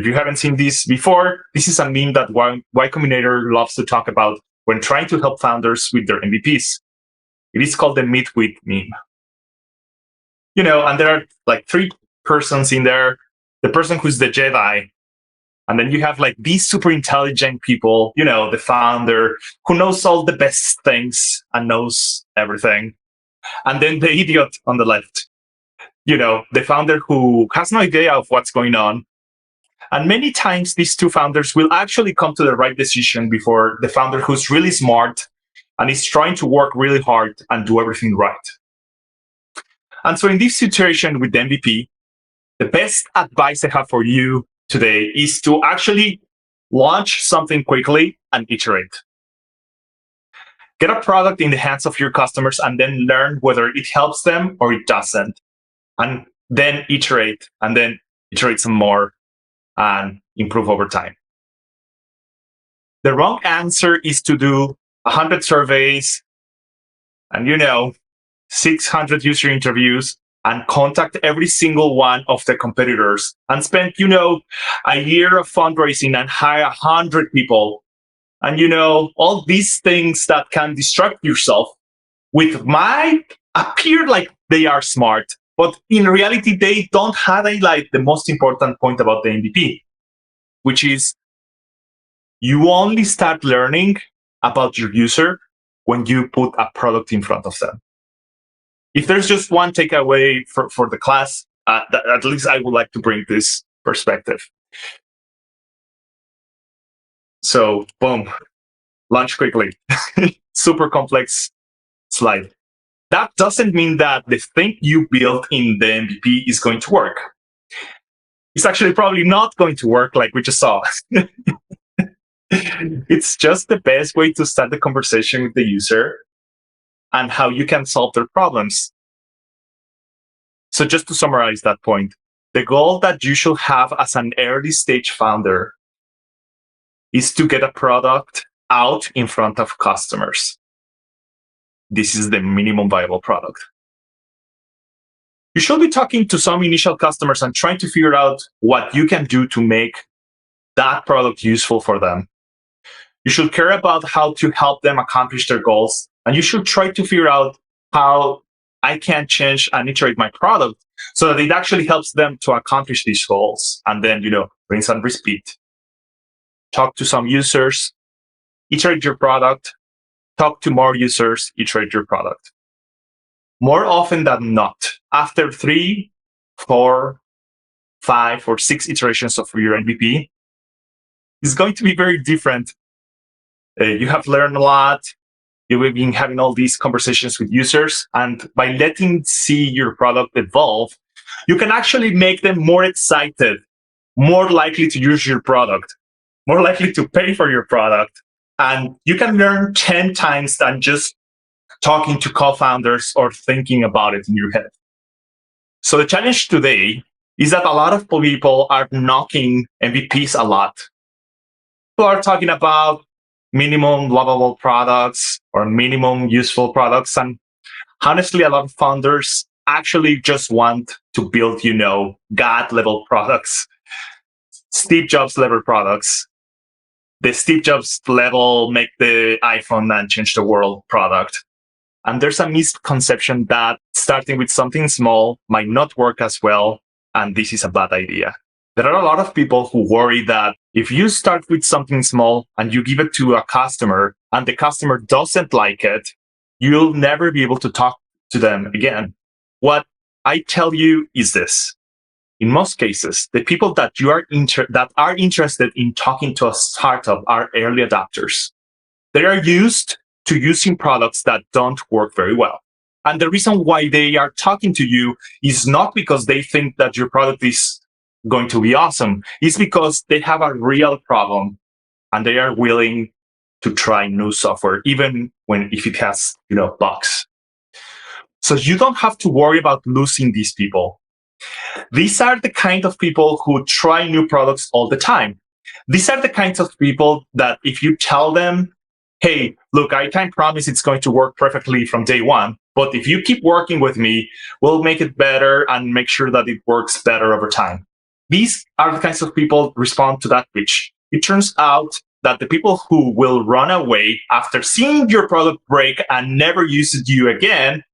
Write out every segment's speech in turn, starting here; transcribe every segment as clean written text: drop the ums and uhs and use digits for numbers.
If you haven't seen this before, this is a meme that Y Combinator loves to talk about when trying to help founders with their MVPs. It is called the meet with meme. And there are like 3 persons in there. The person who's the Jedi, and then you have like these super intelligent people, the founder who knows all the best things and knows everything. And then the idiot on the left, the founder who has no idea of what's going on. And many times these 2 founders will actually come to the right decision before the founder who's really smart and is trying to work really hard and do everything right. And so in this situation with the MVP, the best advice I have for you today is to actually launch something quickly and iterate. Get a product in the hands of your customers and then learn whether it helps them or it doesn't. And then iterate, and then iterate some more and improve over time. The wrong answer is to do 100 surveys and 600 user interviews and contact every single one of the competitors and spend a year of fundraising and hire 100 people and all these things that can distract yourself with might appear like they are smart, but in reality they don't highlight the most important point about the MVP, which is you only start learning about your user when you put a product in front of them. If there's just one takeaway for the class, at least I would like to bring this perspective. So, boom, launch quickly. Super complex slide. That doesn't mean that the thing you built in the MVP is going to work. It's actually probably not going to work like we just saw. It's just the best way to start the conversation with the user and how you can solve their problems. So just to summarize that point, the goal that you should have as an early stage founder is to get a product out in front of customers. This is the minimum viable product. You should be talking to some initial customers and trying to figure out what you can do to make that product useful for them. You should care about how to help them accomplish their goals, and you should try to figure out how I can change and iterate my product so that it actually helps them to accomplish these goals. And then, rinse and repeat. Talk to some users, iterate your product, talk to more users, iterate your product. More often than not, after 3, 4, 5, or 6 iterations of your MVP, it's going to be very different. You have learned a lot. You've been having all these conversations with users, and by letting see your product evolve, you can actually make them more excited, more likely to use your product, more likely to pay for your product, and you can learn 10 times than just talking to co-founders or thinking about it in your head. So the challenge today is that a lot of people are knocking MVPs a lot. People are talking about minimum lovable products or minimum useful products. And honestly, a lot of founders actually just want to build, God level products, Steve Jobs level products, the Steve Jobs level make the iPhone and change the world product. And there's a misconception that starting with something small might not work as well, and this is a bad idea. There are a lot of people who worry that if you start with something small and you give it to a customer and the customer doesn't like it, you'll never be able to talk to them again. What I tell you is this. In most cases, the people that are interested in talking to a startup are early adopters. They are used to using products that don't work very well. And the reason why they are talking to you is not because they think that your product is going to be awesome. It's because they have a real problem and they are willing to try new software, even if it has, bugs. So you don't have to worry about losing these people. These are the kind of people who try new products all the time. These are the kinds of people that if you tell them, hey, look, I can't promise it's going to work perfectly from day one, but if you keep working with me, we'll make it better and make sure that it works better over time. these are the kinds of people respond to that pitch. It turns out that the people who will run away after seeing your product break and never use it you again,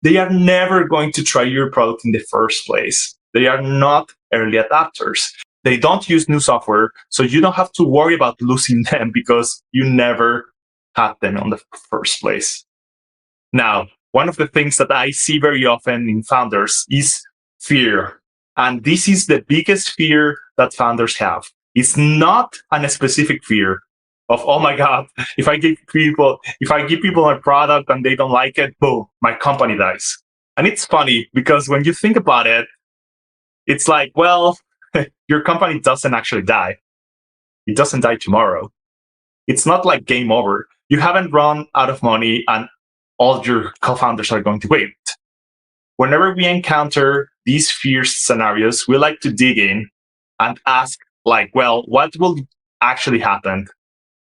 they are never going to try your product in the first place. They are not early adopters. They don't use new software, so you don't have to worry about losing them because you never had them in the first place. Now, one of the things that I see very often in founders is fear. And this is the biggest fear that founders have. It's not a specific fear of, oh my God, if I give people a product and they don't like it, boom, my company dies. And it's funny because when you think about it, it's like, well, your company doesn't actually die. It doesn't die tomorrow. It's not like game over. You haven't run out of money and all your co-founders are going to quit. Whenever we encounter these fear scenarios, we like to dig in and ask, like, well, what will actually happen?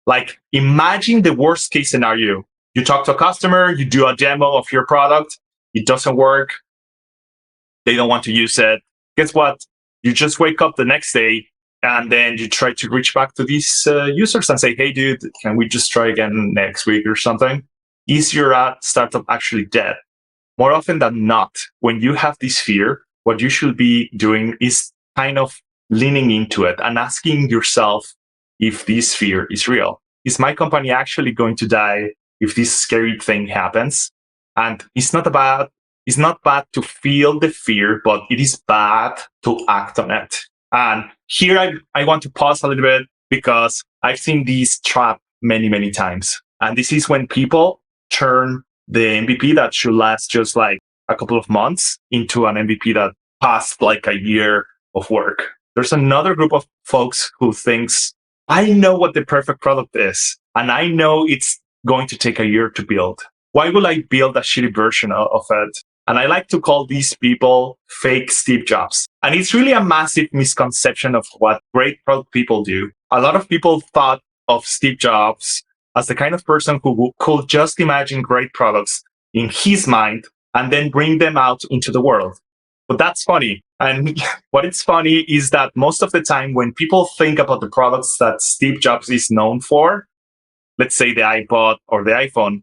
Like, imagine the worst case scenario. You talk to a customer, you do a demo of your product, it doesn't work, they don't want to use it. Guess what? You just wake up the next day and then you try to reach back to these users and say, hey, dude, can we just try again next week or something? Is your startup actually dead? More often than not, when you have this fear, what you should be doing is kind of leaning into it and asking yourself if this fear is real. Is my company actually going to die if this scary thing happens? And it's not bad to feel the fear, but it is bad to act on it. And here I want to pause a little bit because I've seen this trap many, many times. And this is when people turn the MVP that should last just like a couple of months into an MVP that passed like a year of work. There's another group of folks who thinks, I know what the perfect product is, and I know it's going to take a year to build. Why will I build a shitty version of it? And I like to call these people fake Steve Jobs. And it's really a massive misconception of what great product people do. A lot of people thought of Steve Jobs as the kind of person who could just imagine great products in his mind and then bring them out into the world. But that's funny. And what is funny is that most of the time when people think about the products that Steve Jobs is known for, let's say the iPod or the iPhone,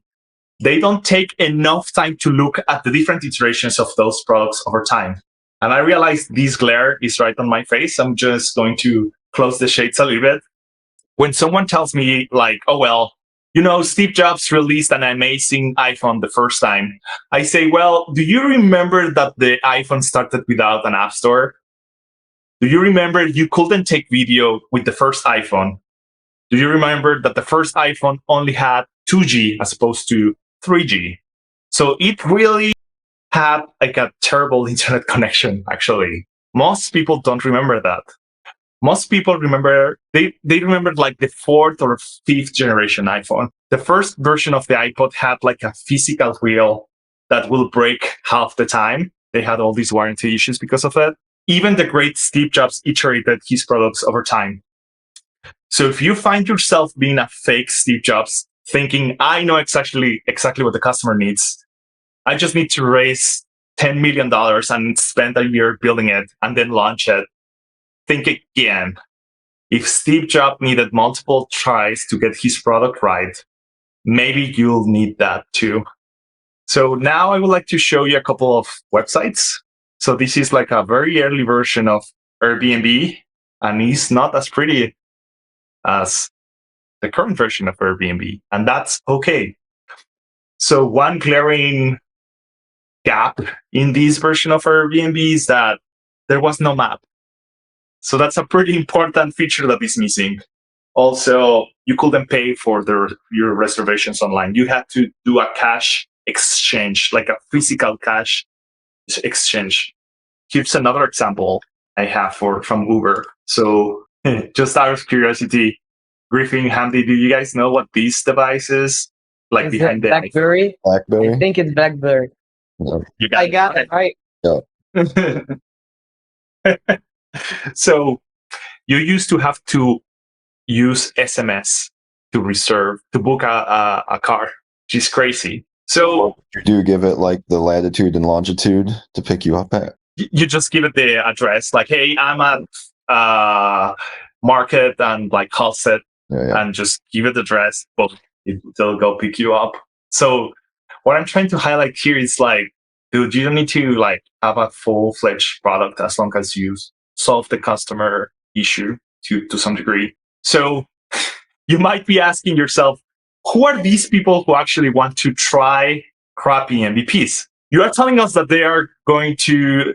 they don't take enough time to look at the different iterations of those products over time. And I realize this glare is right on my face. I'm just going to close the shades a little bit. When someone tells me like, oh, well, you know, Steve Jobs released an amazing iPhone the first time, I say, well, do you remember that the iPhone started without an app store? Do you remember you couldn't take video with the first iPhone? Do you remember that the first iPhone only had 2G as opposed to 3G? So it really had like a terrible internet connection, actually. Most people don't remember that. Most people remember, they remember like the fourth or fifth generation iPhone. The first version of the iPod had like a physical wheel that will break half the time. They had all these warranty issues because of it. Even the great Steve Jobs iterated his products over time. So if you find yourself being a fake Steve Jobs, thinking, I know exactly what the customer needs, I just need to raise $10 million and spend a year building it and then launch it, think again. If Steve Jobs needed multiple tries to get his product right, maybe you'll need that too. So now I would like to show you a couple of websites. So this is like a very early version of Airbnb, and it's not as pretty as the current version of Airbnb, and that's okay. So one glaring gap in this version of Airbnb is that there was no map. So that's a pretty important feature that is missing. Also, you couldn't pay for your reservations online. You had to do a cash exchange, like a physical cash exchange. Here's another example I have from Uber. So just out of curiosity, Griffin, Hamdy, do you guys know what this device is? Like Is behind it the BlackBerry? BlackBerry. I think it's BlackBerry. No. You got I got it right. So you used to have to use SMS to book a car, which is crazy. So you do give it like the latitude and longitude to pick you up at. you just give it the address, like, hey, I'm at Market and like Halstead, and just give it the address, but they'll go pick you up. So what I'm trying to highlight here is like, dude, you don't need to like have a full-fledged product as long as you solve the customer issue to some degree. So you might be asking yourself, who are these people who actually want to try crappy MVPs? You are telling us that they are going to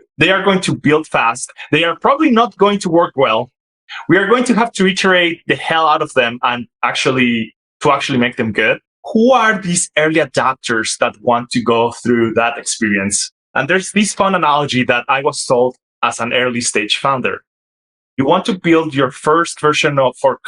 build fast. They are probably not going to work well. We are going to have to iterate the hell out of them and actually make them good. Who are these early adopters that want to go through that experience? And there's this fun analogy that I was told as an early stage founder. You want to build your first version for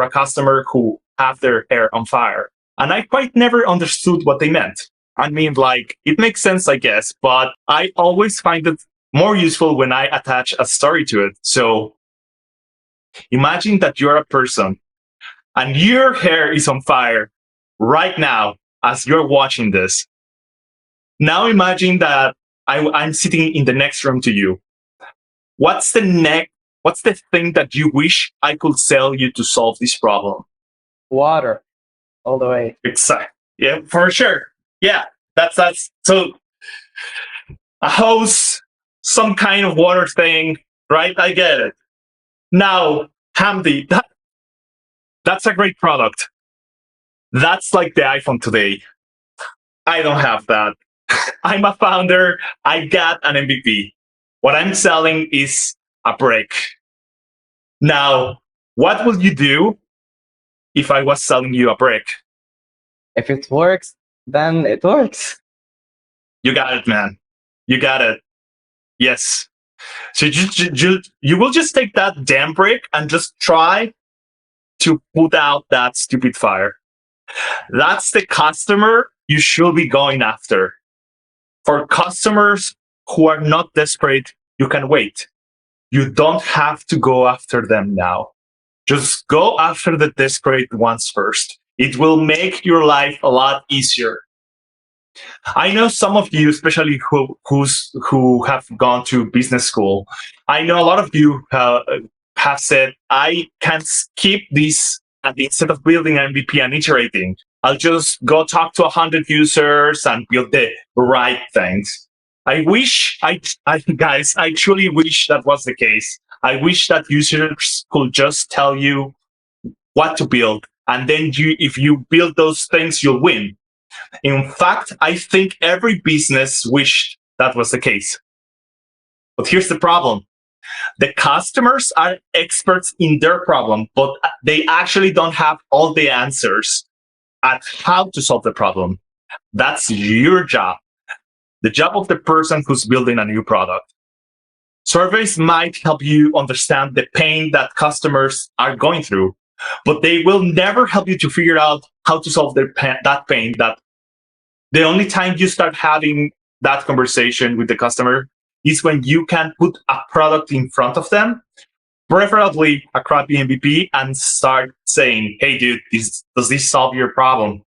a customer who have their hair on fire. And I quite never understood what they meant. I mean, like, it makes sense, I guess, but I always find it more useful when I attach a story to it. So imagine that you're a person and your hair is on fire right now as you're watching this. Now imagine that I'm sitting in the next room to you. What's the thing that you wish I could sell you to solve this problem? Water, all the way. Exactly. Yeah, for sure. Yeah, that's so a hose, some kind of water thing, right? I get it. Now, Hamdy, that's a great product. That's like the iPhone today. I don't have that. I'm a founder. I got an MVP. What I'm selling is a brick. Now, what will you do if I was selling you a brick? If it works, then it works. You got it, man. You got it. Yes. So you will just take that damn brick and just try to put out that stupid fire. That's the customer you should be going after. For customers who are not desperate, you can wait. You don't have to go after them now. Just go after the desperate ones first. It will make your life a lot easier. I know some of you, especially who have gone to business school, I know a lot of you have said, I can skip this, and instead of building an MVP and iterating, I'll just go talk to 100 users and build the right things. I truly wish that was the case. I wish that users could just tell you what to build, and then if you build those things, you'll win. In fact, I think every business wished that was the case. But here's the problem. The customers are experts in their problem, but they actually don't have all the answers at how to solve the problem. That's your job. The job of the person who's building a new product. Surveys might help you understand the pain that customers are going through, but they will never help you to figure out how to solve that pain. That the only time you start having that conversation with the customer is when you can put a product in front of them, preferably a crappy MVP, and start saying, hey, dude, does this solve your problem?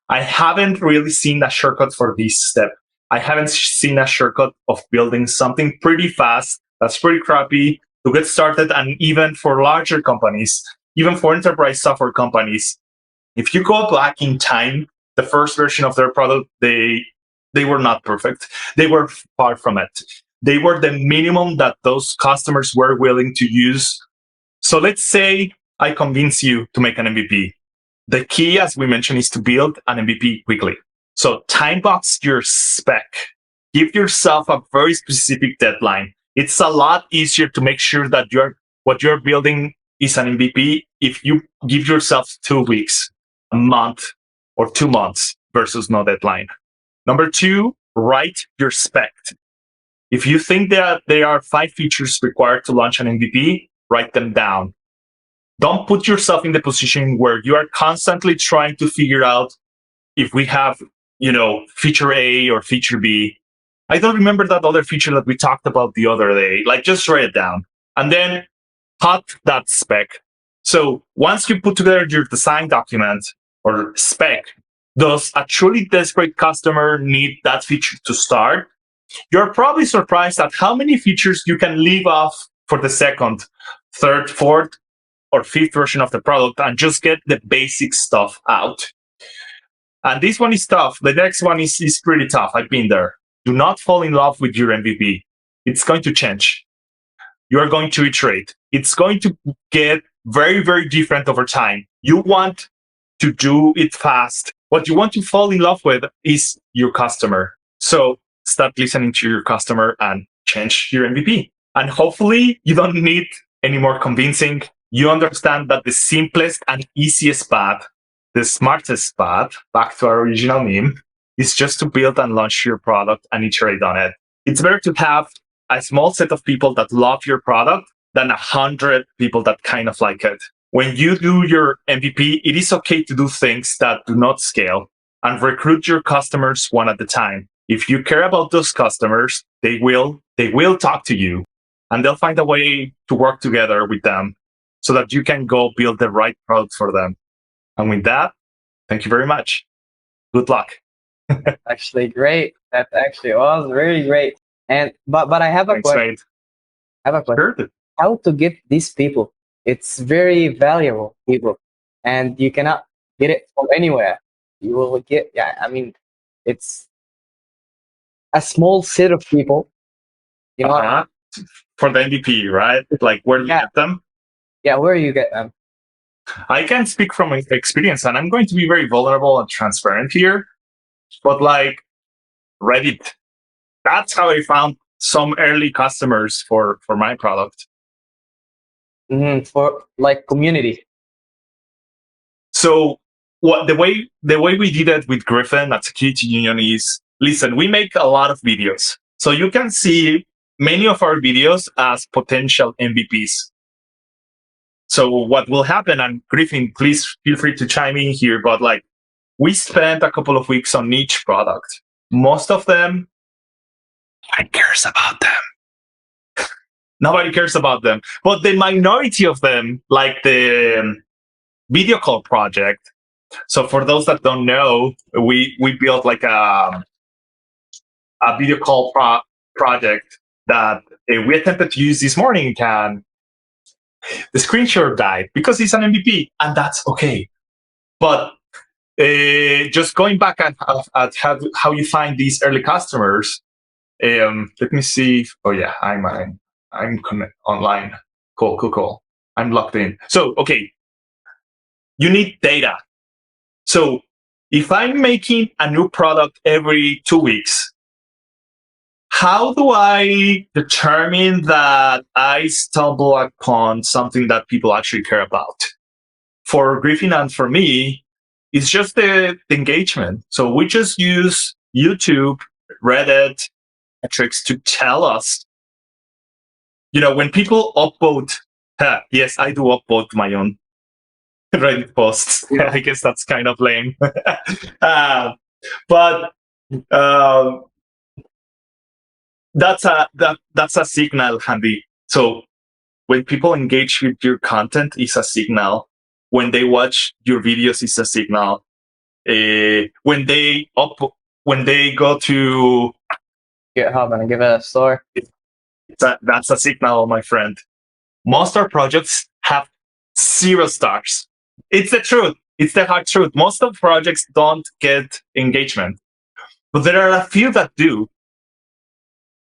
I haven't really seen a shortcut for this step. I haven't seen a shortcut of building something pretty fast that's pretty crappy to get started, and even for larger companies, even for enterprise software companies, if you go back in time, the first version of their product, they were not perfect. They were far from it. They were the minimum that those customers were willing to use. So let's say I convince you to make an MVP. The key, as we mentioned, is to build an MVP quickly. So time box your spec. Give yourself a very specific deadline. It's a lot easier to make sure that what you're building is an MVP if you give yourself 2 weeks, a month, or 2 months versus no deadline. Number 2, write your spec. If you think that there are 5 features required to launch an MVP, write them down. Don't put yourself in the position where you are constantly trying to figure out if we have, feature A or feature B. I don't remember that other feature that we talked about the other day. Like, just write it down and then cut that spec. So once you put together your design document or spec, does a truly desperate customer need that feature to start? you're probably surprised at how many features you can leave off for the second, third, fourth, or fifth version of the product and just get the basic stuff out. And this one is tough. The next one is pretty tough. I've been there. Do not fall in love with your MVP. It's going to change. You are going to iterate. It's going to get very, very different over time. You want to do it fast. What you want to fall in love with is your customer. So start listening to your customer and change your MVP. And hopefully you don't need any more convincing. You understand that the simplest and easiest path, the smartest path, back to our original meme, is just to build and launch your product and iterate on it. It's better to have a small set of people that love your product than 100 people that kind of like it. When you do your MVP, it is okay to do things that do not scale and recruit your customers one at a time. If you care about those customers, they will talk to you and they'll find a way to work together with them so that you can go build the right product for them. And with that, thank you very much. Good luck. Actually, great. That actually was really great. And but I have a Thanks, question. mate. I have a question. Sure. How to get these people? It's very valuable people, and you cannot get it from anywhere. You will get, yeah. I mean, it's a small set of people. You know, Uh-huh. For the MVP, right? Like, where do you Yeah. get them? yeah. Where you get them? I can speak from experience, and I'm going to be very vulnerable and transparent here. But like Reddit, that's how I found some early customers for my product. For like community. So the way we did it with Griffin at Security Union is, listen, we make a lot of videos. So you can see many of our videos as potential MVPs. So what will happen, and Griffin, please feel free to chime in here, but like, we spent a couple of weeks on each product. Most of them, nobody cares about them. Nobody cares about them. But the minority of them, like the video call project. So for those that don't know, we built like a video call project that we attempted to use this morning, and the screenshot died because it's an MVP, and that's okay. But just going back at how you find these early customers. Let me see. Oh yeah, I'm online. Cool. I'm logged in. So okay, you need data. So if I'm making a new product every 2 weeks, how do I determine that I stumble upon something that people actually care about? For Griffin and for me, it's just the engagement. So we just use YouTube, Reddit, metrics to tell us, when people upvote, yes, I do upvote my own Reddit posts. Yeah. I guess that's kind of lame. But that's a signal, Hamdy. So when people engage with your content, it's a signal. When they watch your videos, it's a signal. When they go to GitHub and give it a store. that's a signal, my friend. Most of our projects have 0 stars. It's the truth. It's the hard truth. Most of projects don't get engagement, but there are a few that do.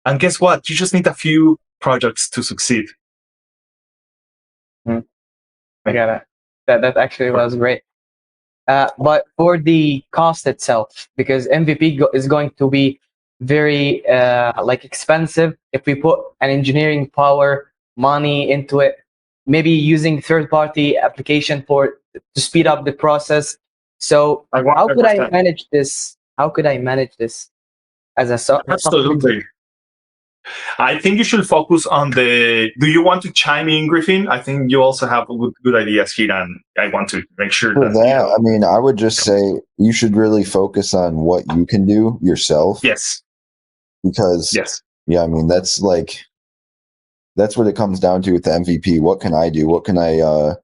And guess what? You just need a few projects to succeed. I get it. That actually was great. But for the cost itself, because MVP is going to be very like expensive if we put an engineering power money into it, maybe using third-party application to speed up the process. So how could I manage this? How could I manage this as a software? Absolutely. I think you should focus on do you want to chime in, Griffin? I think you also have good ideas here, and I want to make sure I mean, I would just say you should really focus on what you can do yourself. Yes. Because, yeah, I mean, that's what it comes down to with the MVP. What can I do? What can I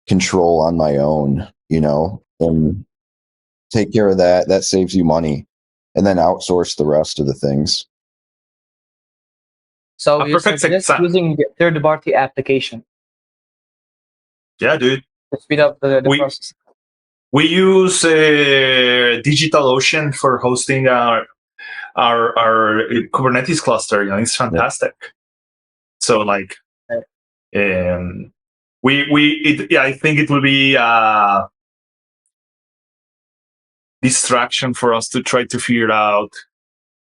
control on my own, and take care of that. That saves you money, and then outsource the rest of the things. So A you perfect suggest example. using the third-party application Yeah, dude. to speed up the process. We use DigitalOcean for hosting our Kubernetes cluster. You know, it's fantastic. Yeah. So like, I think it will be a distraction for us to try to figure out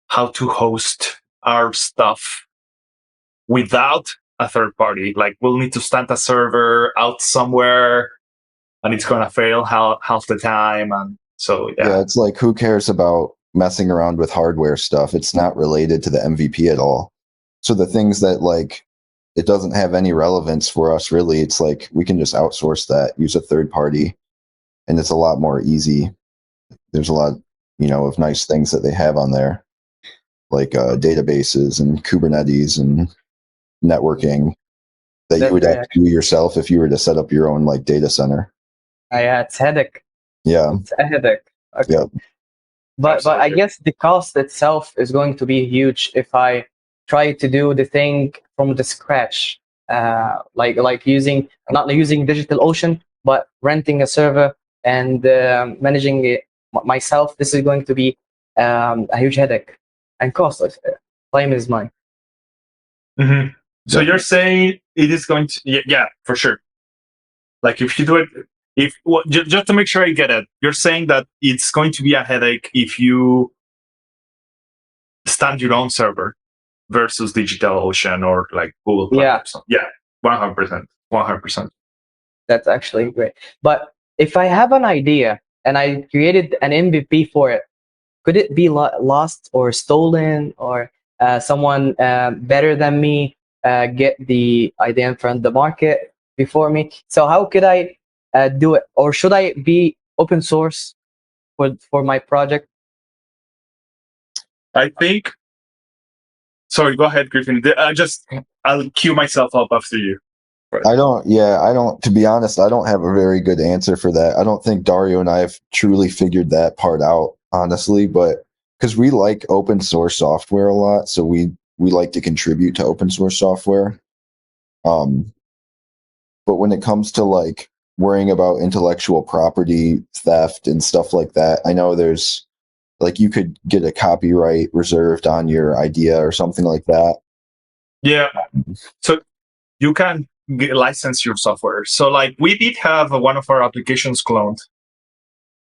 how to host our stuff without a third party. Like, we'll need to stand a server out somewhere, and it's gonna fail half the time. And so yeah, it's like, who cares about messing around with hardware stuff? It's not related to the MVP at all. So the things that like it doesn't have any relevance for us really, it's like we can just outsource that, use a third party, and it's a lot more easy. There's a lot, of nice things that they have on there, like databases and Kubernetes and networking that you would have to do yourself if you were to set up your own like data center. Yeah, it's headache. Yeah, it's a headache. Okay. Yeah. But I guess the cost itself is going to be huge if I try to do the thing from the scratch, like not using DigitalOcean, but renting a server and managing it myself. This is going to be a huge headache and cost. Time is money. Mm-hmm. So you're saying it is going to, yeah, for sure. Like if you do it, just to make sure I get it, you're saying that it's going to be a headache if you stand your own server versus DigitalOcean or like Google Cloud. Yeah, 100%. That's actually great. But if I have an idea and I created an MVP for it, could it be lost or stolen, or someone better than me get the idea in front of the market before me? So how could I do it? Or should I be open source for my project? I think. Sorry, go ahead, Griffin. I'll cue myself up after you. I don't, to be honest, I don't have a very good answer for that. I don't think Dario and I have truly figured that part out, honestly, but because we like open source software a lot, so we like to contribute to open source software. But when it comes to like worrying about intellectual property theft and stuff like that, I know there's like you could get a copyright reserved on your idea or something like that. Yeah. So you can license your software. So like we did have one of our applications cloned.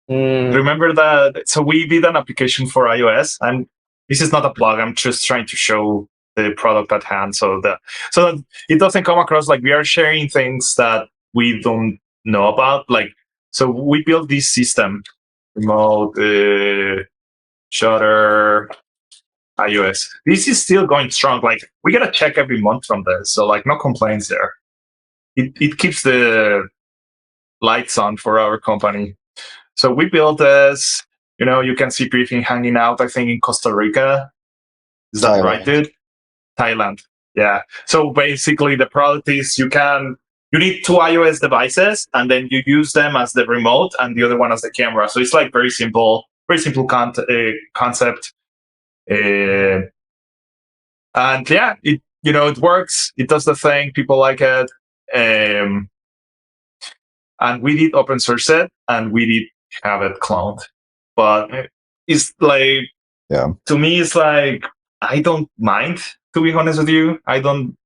Remember that? So we did an application for iOS, and this is not a plug. I'm just trying to show the product at hand, so that it doesn't come across like we are sharing things that we don't know about. Like, so we built this system, remote shutter iOS. This is still going strong. Like, we get a check every month from this, so like no complaints there. It keeps the lights on for our company. So we built this. You can see Griffin hanging out, I think, in Costa Rica. Is that right, dude? Thailand. Yeah. So basically, the product is you need two iOS devices, and then you use them as the remote and the other one as the camera. So it's like very simple concept. And yeah, it works. It does the thing. People like it. And we did open source it, and we did have it cloned. But it's like, to me, it's like, I don't mind, to be honest with you. I don't.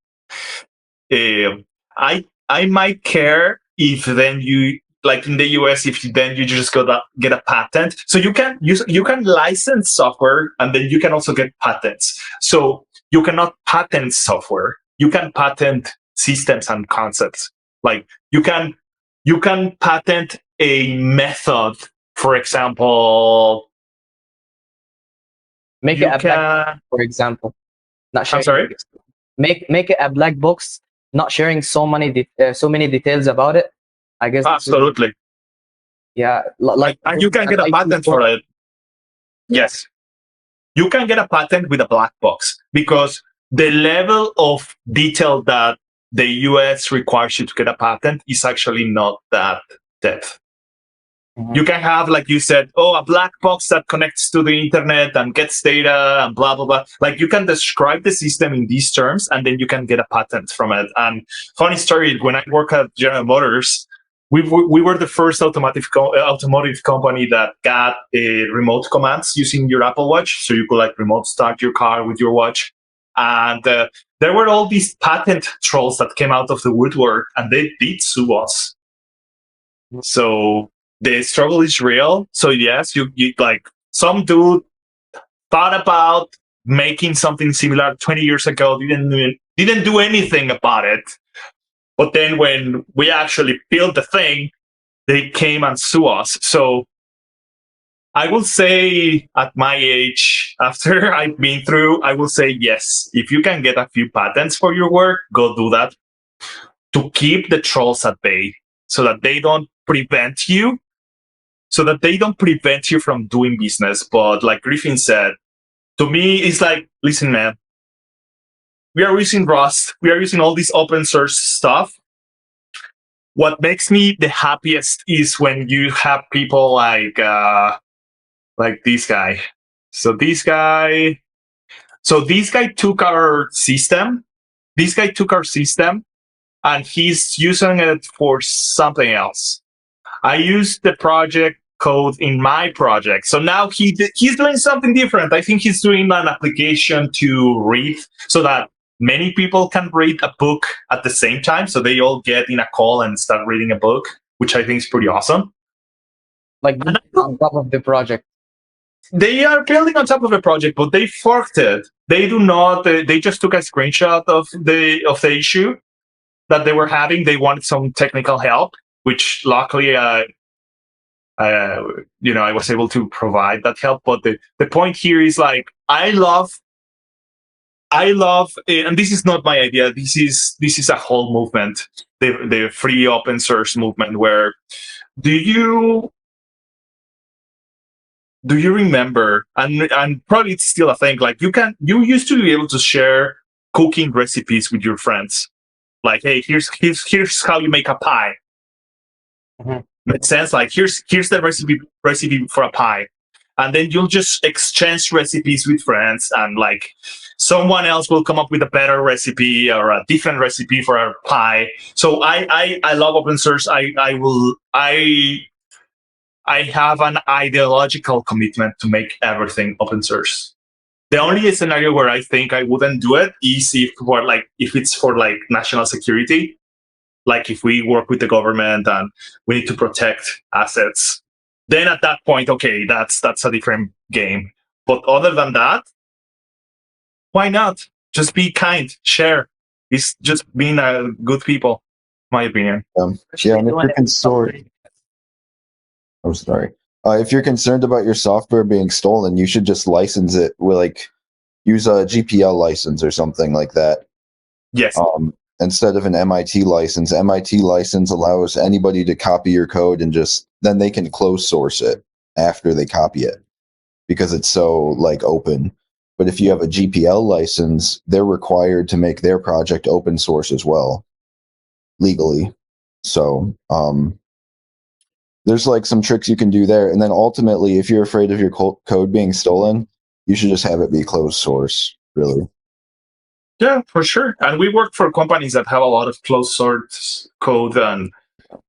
I might care if then you, like in the US, if then you just get a patent. So you can license software, and then you can also get patents. So you cannot patent software. You can patent systems and concepts. Like you can patent a method, for example. Make it a black box, for example. Not sharing. I'm sorry? Make it a black box, not sharing so many details about it. I guess absolutely. Yeah, like and you can get a patent for it. Yes, you can get a patent with a black box because the level of detail that the US requires you to get a patent is actually not that depth. You can have, like you said, a black box that connects to the internet and gets data and blah, blah, blah. Like you can describe the system in these terms and then you can get a patent from it. And funny story, when I work at General Motors, we were the first automotive company that got remote commands using your Apple Watch. So you could like remote start your car with your watch. And there were all these patent trolls that came out of the woodwork and they did sue us. So the struggle is real. So yes, you like some dude thought about making something similar 20 years ago, didn't do anything about it. But then when we actually built the thing, they came and sue us. So I will say at my age, after I've been through, I will say yes. If you can get a few patents for your work, go do that to keep the trolls at bay so that they don't prevent you from doing business. But like Griffin said, to me, it's like, listen, man, we are using Rust. We are using all this open source stuff. What makes me the happiest is when you have people like this guy. So this guy took our system. This guy took our system and he's using it for something else. I used the project code in my project. So now he's doing something different. I think he's doing an application to read so that many people can read a book at the same time. So they all get in a call and start reading a book, which I think is pretty awesome. Like on top of the project. They are building on top of the project, but they forked it. They do not. They just took a screenshot of the issue that they were having. They wanted some technical help, which luckily, I was able to provide that help. But the point here is like I love, and this is not my idea. This is a whole movement, the free open source movement. Where do you remember? And probably it's still a thing. Like you used to be able to share cooking recipes with your friends. Like, hey, here's how you make a pie. Mm-hmm. Makes sense. Like here's the recipe for a pie, and then you'll just exchange recipes with friends, and like someone else will come up with a better recipe or a different recipe for a pie. So I love open source. I have an ideological commitment to make everything open source. The only scenario where I think I wouldn't do it is if it's for like national security, like if we work with the government and we need to protect assets. Then at that point, okay, that's a different game. But other than that, why not? Just be kind, share. It's just being a good people, my opinion. And if you're concerned, if you're concerned about your software being stolen, you should just license it with use a GPL license or something like that. Yes. Instead of an MIT license. MIT license allows anybody to copy your code and then they can close source it after they copy it because it's so open. But if you have a GPL license, they're required to make their project open source as well, legally. So there's some tricks you can do there. And then ultimately, if you're afraid of your code being stolen, you should just have it be closed source, really. Yeah, for sure. And we work for companies that have a lot of closed source code, and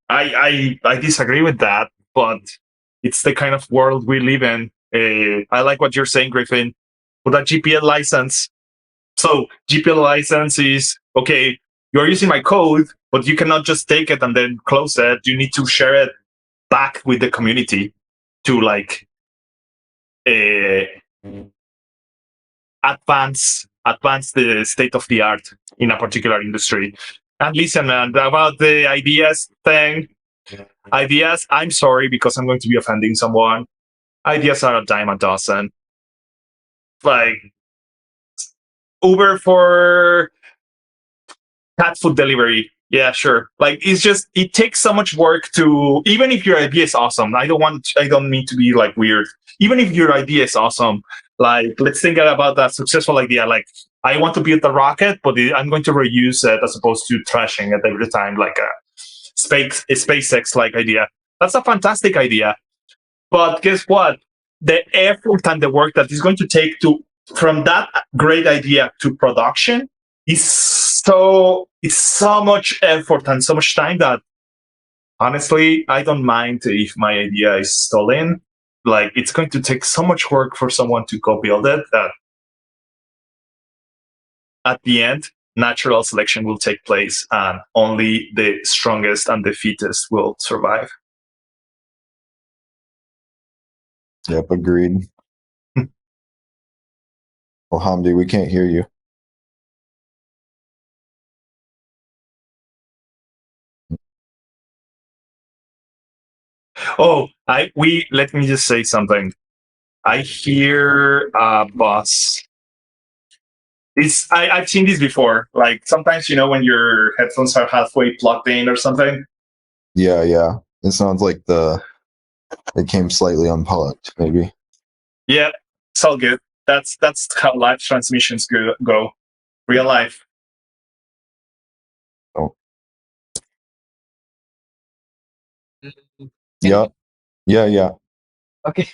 I disagree with that, but it's the kind of world we live in. I like what you're saying, Griffin. With a GPL license. So GPL license is, okay, you're using my code, but you cannot just take it and then close it. You need to share it back with the community to advance the state of the art in a particular industry. And listen, man, about the ideas thing, I'm sorry because I'm going to be offending someone. Ideas are a dime a dozen. Like Uber for cat food delivery. Yeah, sure. It takes so much work to, even if your idea is awesome. I don't mean to be weird. Even if your idea is awesome, let's think about that successful idea. I want to build a rocket, but I'm going to reuse it as opposed to trashing it every time, like a SpaceX idea. That's a fantastic idea. But guess what? The effort and the work that is going to take to from that great idea to production is so much effort and so much time that honestly, I don't mind if my idea is stolen. Like, it's going to take so much work for someone to go build it that at the end, natural selection will take place and only the strongest and the fittest will survive. Yep, agreed. Well, Hamdy, we can't hear you. Oh, let me just say something. I hear a bus. I've seen this before. Like sometimes, when your headphones are halfway plugged in or something. Yeah. It sounds like it came slightly unplugged, maybe. Yeah, it's all good. That's how live transmissions go. Real life. Oh. Yeah. Okay.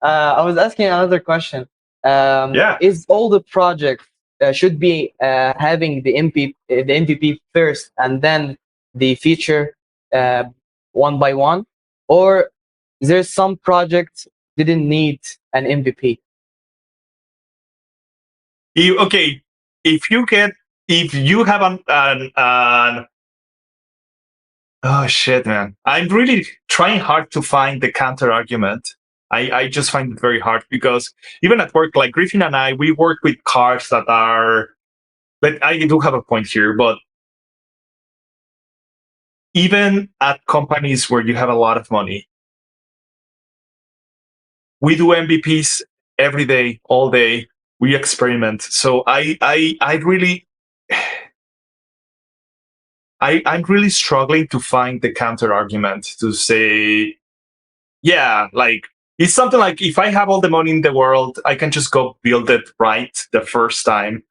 I was asking another question. Yeah. Is all the project should be having the MVP first and then the feature one by one, or there's some projects didn't need an MVP? If you have an oh shit, man, I'm really trying hard to find the counter argument. I just find it very hard because even at work, like Griffin and I, we work with cars that are, like, I do have a point here, but even at companies where you have a lot of money, we do MVPs every day, all day. We experiment. So I really, I'm really struggling to find the counter argument to say, yeah, like, it's something like, if I have all the money in the world, I can just go build it right the first time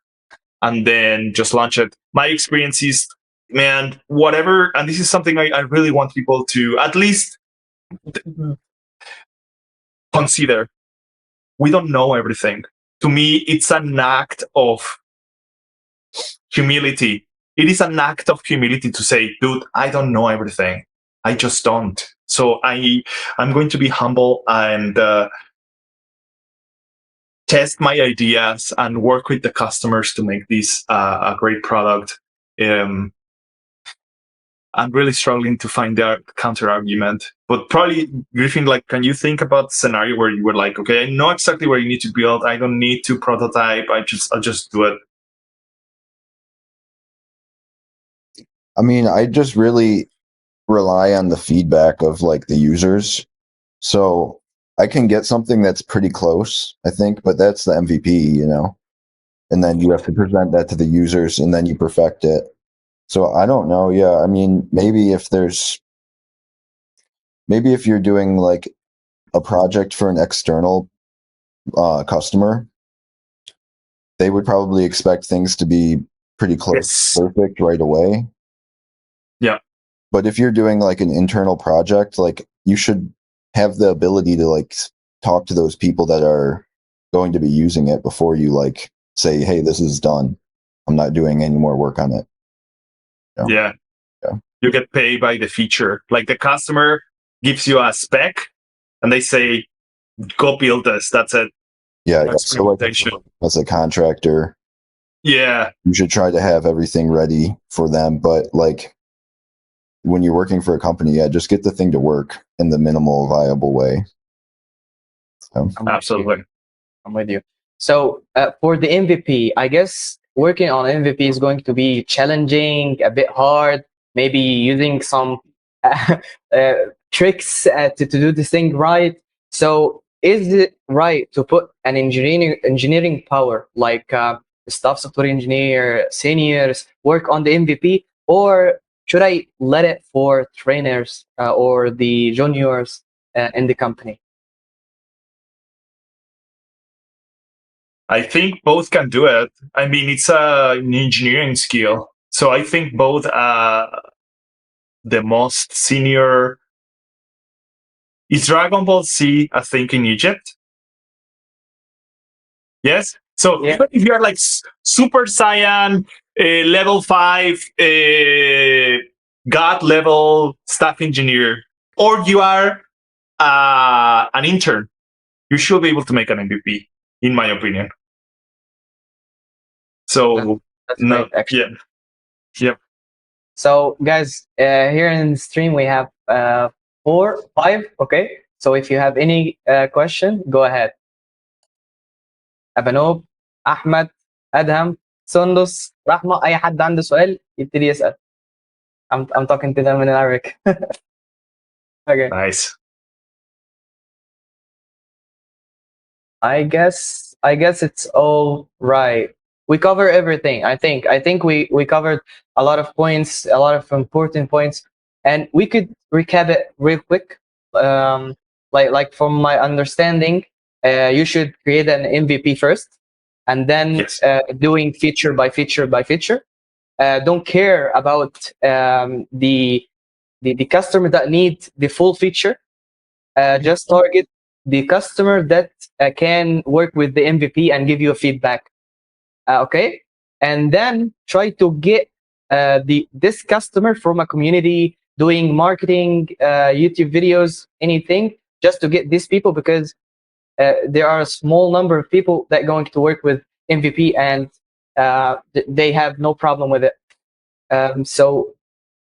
and then just launch it. My experience is, man, whatever. And this is something I really want people to at least consider. We don't know everything. To me, it's an act of humility. It is an act of humility to say, dude, I don't know everything. I just don't. So I'm going to be humble and test my ideas and work with the customers to make this a great product. I'm really struggling to find the counter argument, but probably, Griffin, like, can you think about the scenario where you were like, okay, I know exactly where you need to build. I don't need to prototype. I'll just do it. I mean, I just really rely on the feedback of like the users. So I can get something that's pretty close, I think, but that's the MVP, and then you have to present that to the users and then you perfect it. So I don't know. Yeah. I mean, maybe if you're doing like a project for an external customer, they would probably expect things to be pretty close, perfect right away. Yeah. But if you're doing like an internal project, like, you should have the ability to like talk to those people that are going to be using it before you like say, hey, this is done. I'm not doing any more work on it. Yeah. You get paid by the feature. Like, the customer gives you a spec and they say, go build this. That's it. Yeah. So like, as a contractor, yeah, you should try to have everything ready for them. But like, when you're working for a company, just get the thing to work in the minimal viable way. So. Absolutely. I'm with you. So for the MVP, I guess working on MVP is going to be challenging, a bit hard, maybe using some tricks to do this thing right. So is it right to put an engineering power, like staff software engineer, seniors, work on the MVP, or should I let it for trainers or the juniors in the company? I think both can do it. I mean, it's an engineering skill. So I think both the most senior Is Dragon Ball Z a thing in Egypt? Yes. So Yeah. even if you're like Super Saiyan, level 5, God level staff engineer, or you are an intern, you should be able to make an MVP, in my opinion. So That's no, great, actually. yeah. So, guys, here in the stream we have 4, 5. Okay. So if you have any question, go ahead. أبانوب، أحمد، أدهم، سندس، رحمة، أي حد عنده سؤال يبتدي يسأل. I'm talking to them in Arabic. Okay. Nice. I guess it's all right. We cover everything. I think we covered a lot of points, a lot of important points, and we could recap it real quick. Like from my understanding, you should create an MVP first, and then Yes. doing feature by feature by feature. Don't care about the customer that needs the full feature. Just target the customer that can work with the MVP and give you a feedback. Okay, and then try to get this customer from a community doing marketing, YouTube videos, anything, just to get these people, because there are a small number of people that are going to work with MVP, and they have no problem with it. So,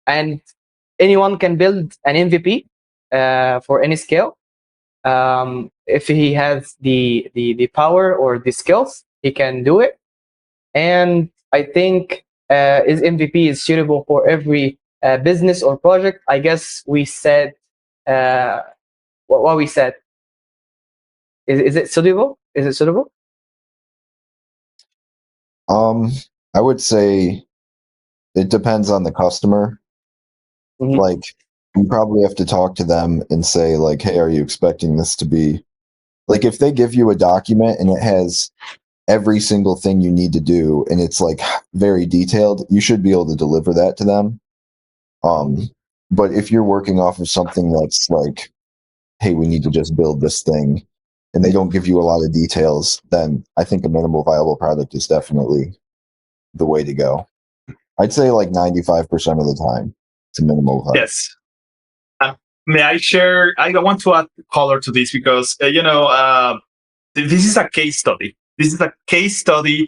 and anyone can build an MVP for any scale. If he has the power or the skills, he can do it. And I think his MVP is suitable for every business or project. I guess we said what we said. Is it suitable? Is it suitable? I would say it depends on the customer. Mhm. Like, you probably have to talk to them and say, like, hey, are you expecting this to be like, if they give you a document and it has every single thing you need to do and it's like very detailed, you should be able to deliver that to them. But if you're working off of something that's like, hey, we need to just build this thing, and they don't give you a lot of details, then I think a minimal viable product is definitely the way to go. I'd say like 95% of the time, it's a minimal viable. Yes. May I share? I want to add color to this because this is a case study. This is a case study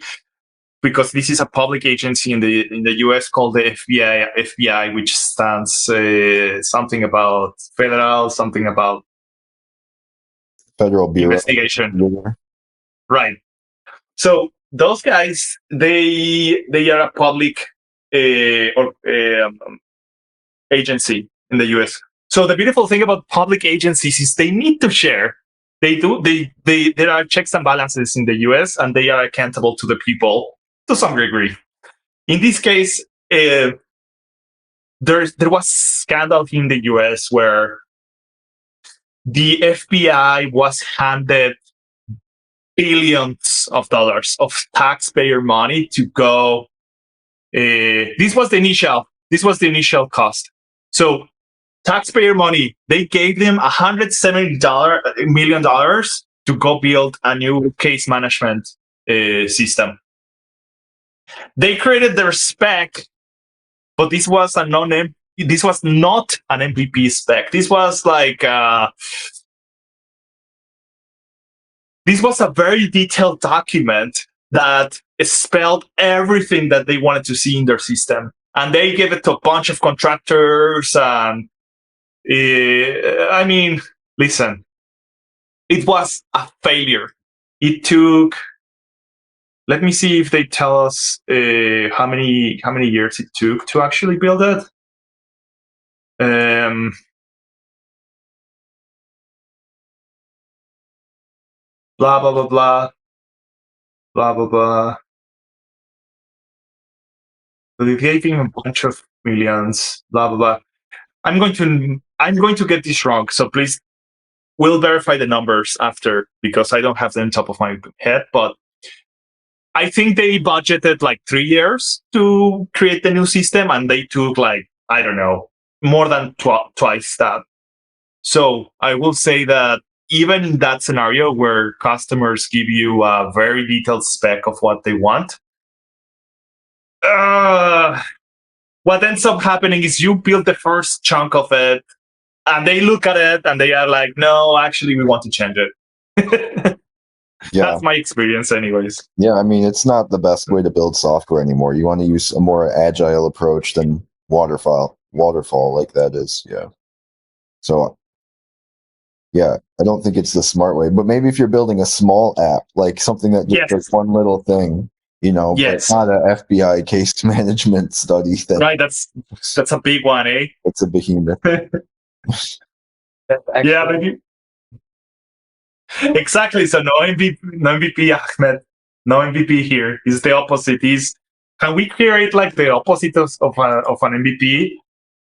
because this is a public agency in the US called the FBI, which stands something about federal, something about Federal Bureau. investigation. Right. So those guys, they are a public agency in the US. So the beautiful thing about public agencies is they need to share. There are checks and balances in the US, and they are accountable to the people to some degree. In this case, there was scandal in the US where the FBI was handed billions of dollars of taxpayer money to go. This was the initial cost. So taxpayer money, they gave them $170 million to go build a new case management system. They created their spec, but this was this was not an MVP spec. This was like this was a very detailed document that spelled everything that they wanted to see in their system, and they gave it to a bunch of contractors. And I mean, listen, it was a failure. It took. Let me see if they tell us how many years it took to actually build it. Blah blah blah blah blah blah blah. We gave him a bunch of millions. Blah blah blah. I'm going to get this wrong, so please, we'll verify the numbers after because I don't have them on top of my head. But I think they budgeted like 3 years to create the new system, and they took like, I don't know, more than twice that. So I will say that even in that scenario where customers give you a very detailed spec of what they want, what ends up happening is you build the first chunk of it, and they look at it and they are like, no, actually, we want to change it. Yeah. That's my experience anyways. Yeah, I mean, it's not the best way to build software anymore. You want to use a more agile approach than waterfall like that is. Yeah. So, yeah, I don't think it's the smart way. But maybe if you're building a small app, like something that just does one little thing, Yes. but not an FBI case management study thing. Right, that's a big one, eh? It's a behemoth. Yeah, maybe. Exactly. So no MVP, Ahmed. No MVP here. Is the opposite. Can we create like the opposite of an MVP?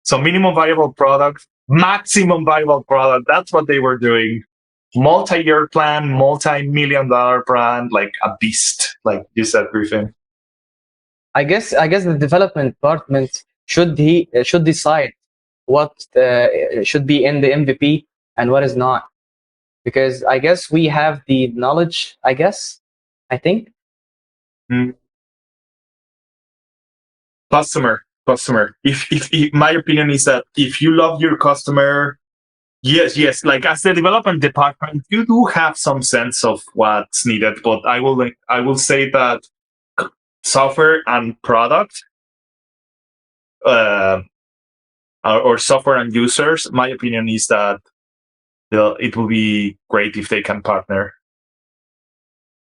So minimum viable product, maximum viable product. That's what they were doing. Multi-year plan, multi-million-dollar brand, like a beast, like you said, Griffin. I guess the development department should decide what should be in the MVP and what is not, because I guess we have the knowledge. I think. Customer. If my opinion is that if you love your customer, yes, like as the development department, you do have some sense of what's needed. But I will say that software and product, or software and users, my opinion is that it will be great if they can partner.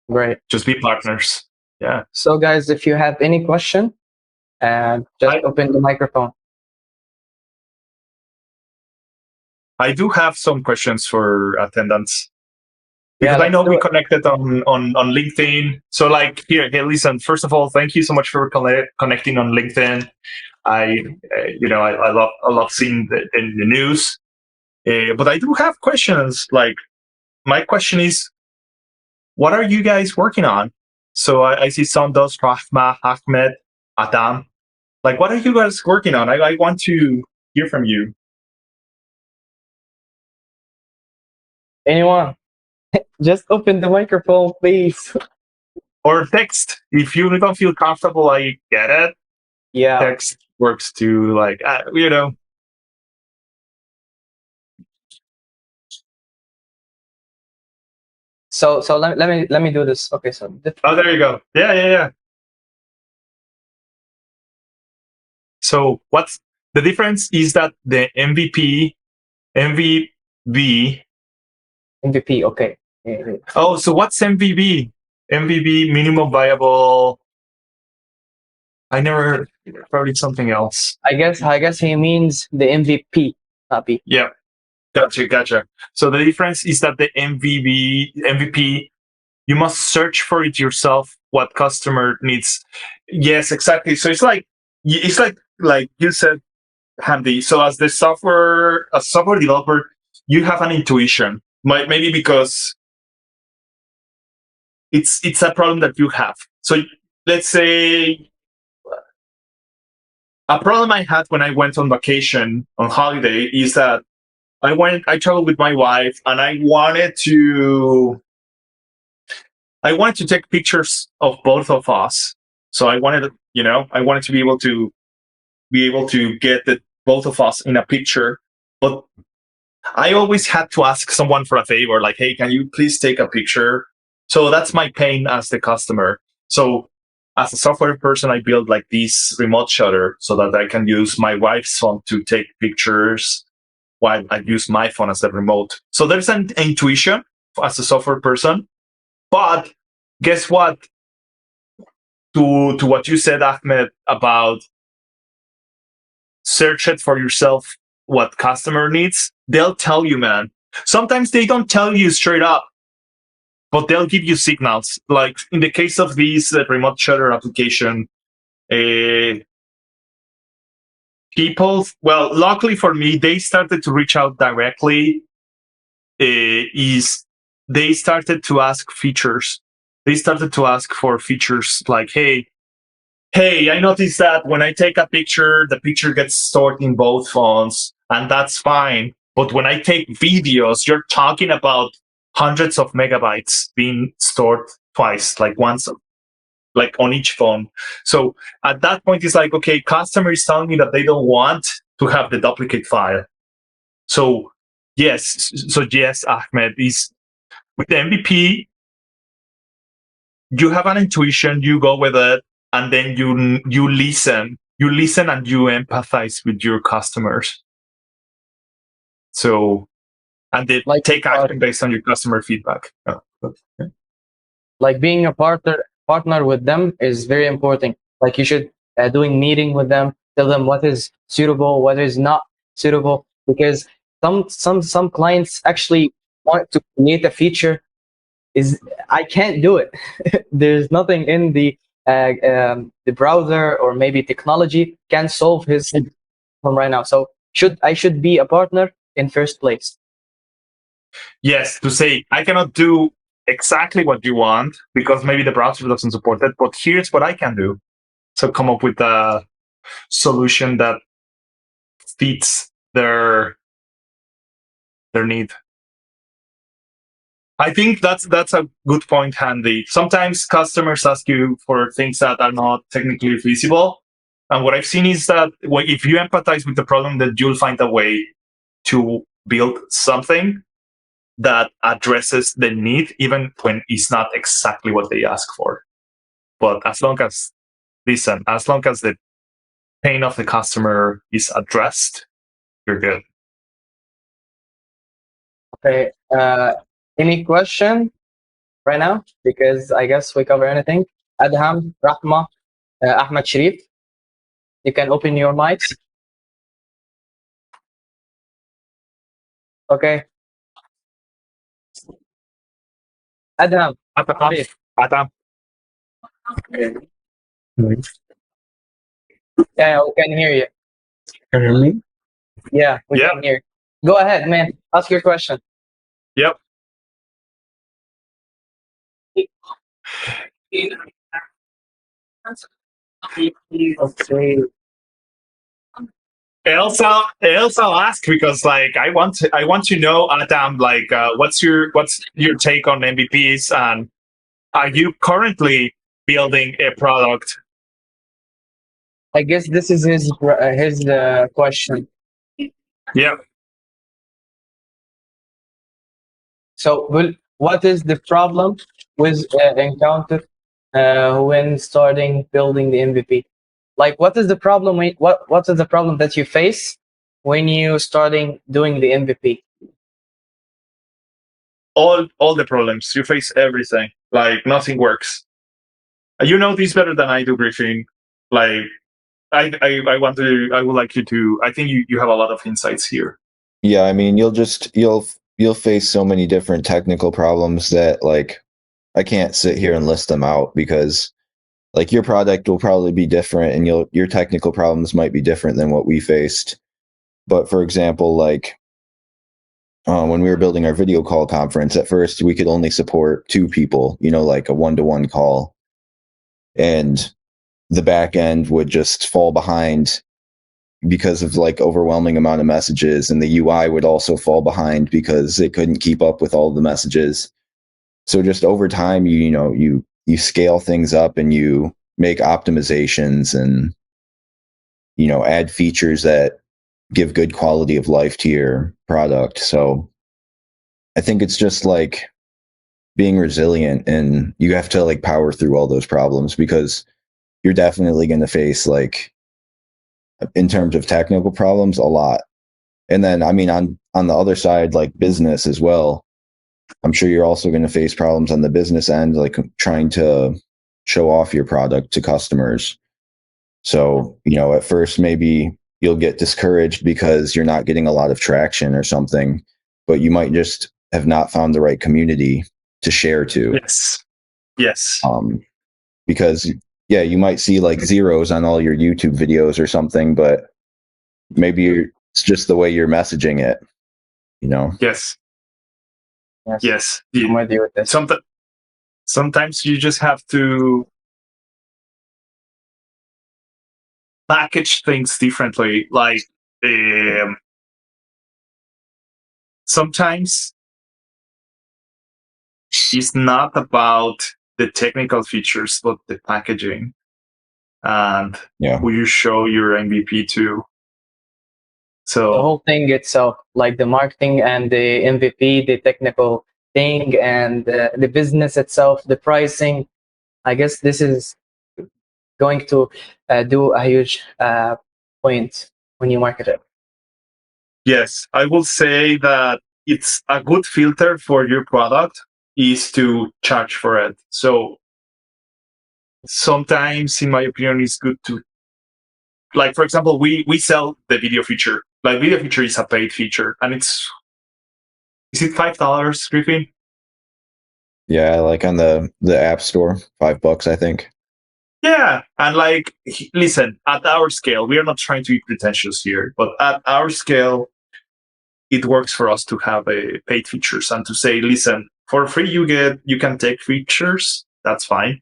Great. Just be partners. Yeah. So guys, if you have any question, just open the microphone. I do have some questions for attendance. Because I know we connected on LinkedIn. So like here, hey, listen, first of all, thank you so much for connecting on LinkedIn. I love seeing in the news. But I do have questions. Like my question is, what are you guys working on? So I see Sandos, Rahma, Ahmed, Adam. Like, what are you guys working on? I want to hear from you. Anyone? Just open the microphone, please. Or text. If you don't feel comfortable, I get it. Yeah. Text works too, like, So let me do this. Okay, so there you go. Yeah. So what's the difference is that the MVP, okay. Oh, so what's MVP? MVP, minimum viable. I never heard something else. I guess he means the MVP, not B. Yeah, gotcha. So the difference is that the MVP, you must search for it yourself. What customer needs? Yes, exactly. So it's like you said, Hamdy. So as a software developer, you have an intuition. Maybe because it's a problem that you have. So let's say a problem I had when I went on vacation on holiday is that I traveled with my wife and I wanted to take pictures of both of us. So I wanted to be able to get both of us in a picture, but I always had to ask someone for a favor, like, hey, can you please take a picture? So that's my pain as the customer. So as a software person, I build like this remote shutter so that I can use my wife's phone to take pictures while I use my phone as the remote. So there's an intuition as a software person. But guess what? To what you said, Ahmed, about search it for yourself what customer needs, they'll tell you, man. Sometimes they don't tell you straight up, but they'll give you signals. Like in the case of this remote shutter application, luckily for me, they started to reach out directly. They started to ask features. They started to ask for features like, hey, I noticed that when I take a picture, the picture gets stored in both phones, and that's fine. But when I take videos, you're talking about hundreds of megabytes being stored twice, like once, like on each phone. So at that point, it's like, okay, customer is telling me that they don't want to have the duplicate file. So yes, Ahmed, is with the MVP, you have an intuition, you go with it, and then you listen and you empathize with your customers. So, and they take action based on your customer feedback. Like being a partner with them is very important. Like you should doing meeting with them, tell them what is suitable, what is not suitable, because some clients actually want to create a feature. I can't do it. There's nothing in the browser or maybe technology can solve his problem right now. So I should be a partner in first place. Yes, to say I cannot do exactly what you want because maybe the browser doesn't support it, but here's what I can do. So come up with a solution that fits their need. I think that's a good point, Hamdy. Sometimes customers ask you for things that are not technically feasible. And what I've seen is that if you empathize with the problem, that you'll find a way to build something that addresses the need, even when it's not exactly what they ask for. But as long as the pain of the customer is addressed, you're good. Okay. Any question right now? Because I guess we cover anything. Adham, Rahma, Ahmed Sharif. You can open your mics. Okay. Adham. Adam. Yeah, we can hear you. Can you hear me? Yeah, we can hear you. Go ahead, man. Ask your question. Yep. Okay. Elsa asked because I want to know, Adam, what's your take on MVPs, and are you currently building a product? I guess this is his question. Yeah. So, what is the problem with encountered when starting building the MVP? Like, what is the problem? What is the problem that you face when you starting doing the MVP? All the problems you face, everything. Like nothing works. You know this better than I do, Griffin. Like I would like you to. I think you have a lot of insights here. Yeah, I mean, you'll face so many different technical problems that like I can't sit here and list them out because like your product will probably be different and your technical problems might be different than what we faced. But for example, like when we were building our video call conference, at first we could only support 2 people, like a one-to-one call. And the back end would just fall behind because of like overwhelming amount of messages, and the UI would also fall behind because it couldn't keep up with all the messages. So just over time, you scale things up and you make optimizations and add features that give good quality of life to your product. So I think it's just like being resilient, and you have to like power through all those problems because you're definitely going to face like, in terms of technical problems, a lot. And then, I mean, on the other side, like business as well, I'm sure you're also going to face problems on the business end, like trying to show off your product to customers. So, at first, maybe you'll get discouraged because you're not getting a lot of traction or something, but you might just have not found the right community to share to. Yes. Because yeah, you might see like zeros on all your YouTube videos or something, but maybe it's just the way you're messaging it, Yes. Yes. I'm with you with this. Sometimes you just have to package things differently. Like sometimes it's not about the technical features, but the packaging and who you show your MVP to. So the whole thing itself, like the marketing and the MVP, the technical thing, and the business itself, the pricing. I guess this is going to do a huge point when you market it. Yes, I will say that it's a good filter for your product is to charge for it. So sometimes, in my opinion, it's good to, like, for example, we sell the video feature. Like, video feature is a paid feature, and is it $5, Griffin? Yeah, like on the App Store, $5, I think. Yeah, and like, listen, at our scale, we are not trying to be pretentious here, but at our scale, it works for us to have a paid features and to say, listen, for free you can take features, that's fine.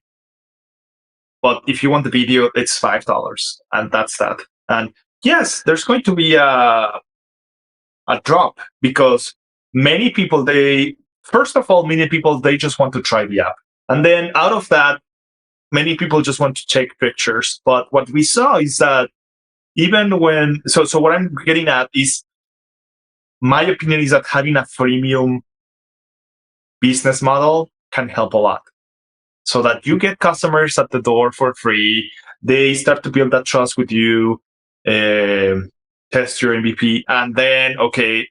But if you want the video, it's $5, and that's that. And yes, there's going to be a drop because many people, they just want to try the app. And then out of that, many people just want to take pictures. But what we saw is that even when, so what I'm getting at is, my opinion is that having a freemium business model can help a lot. So that you get customers at the door for free, they start to build that trust with you, test your MVP, and then, okay,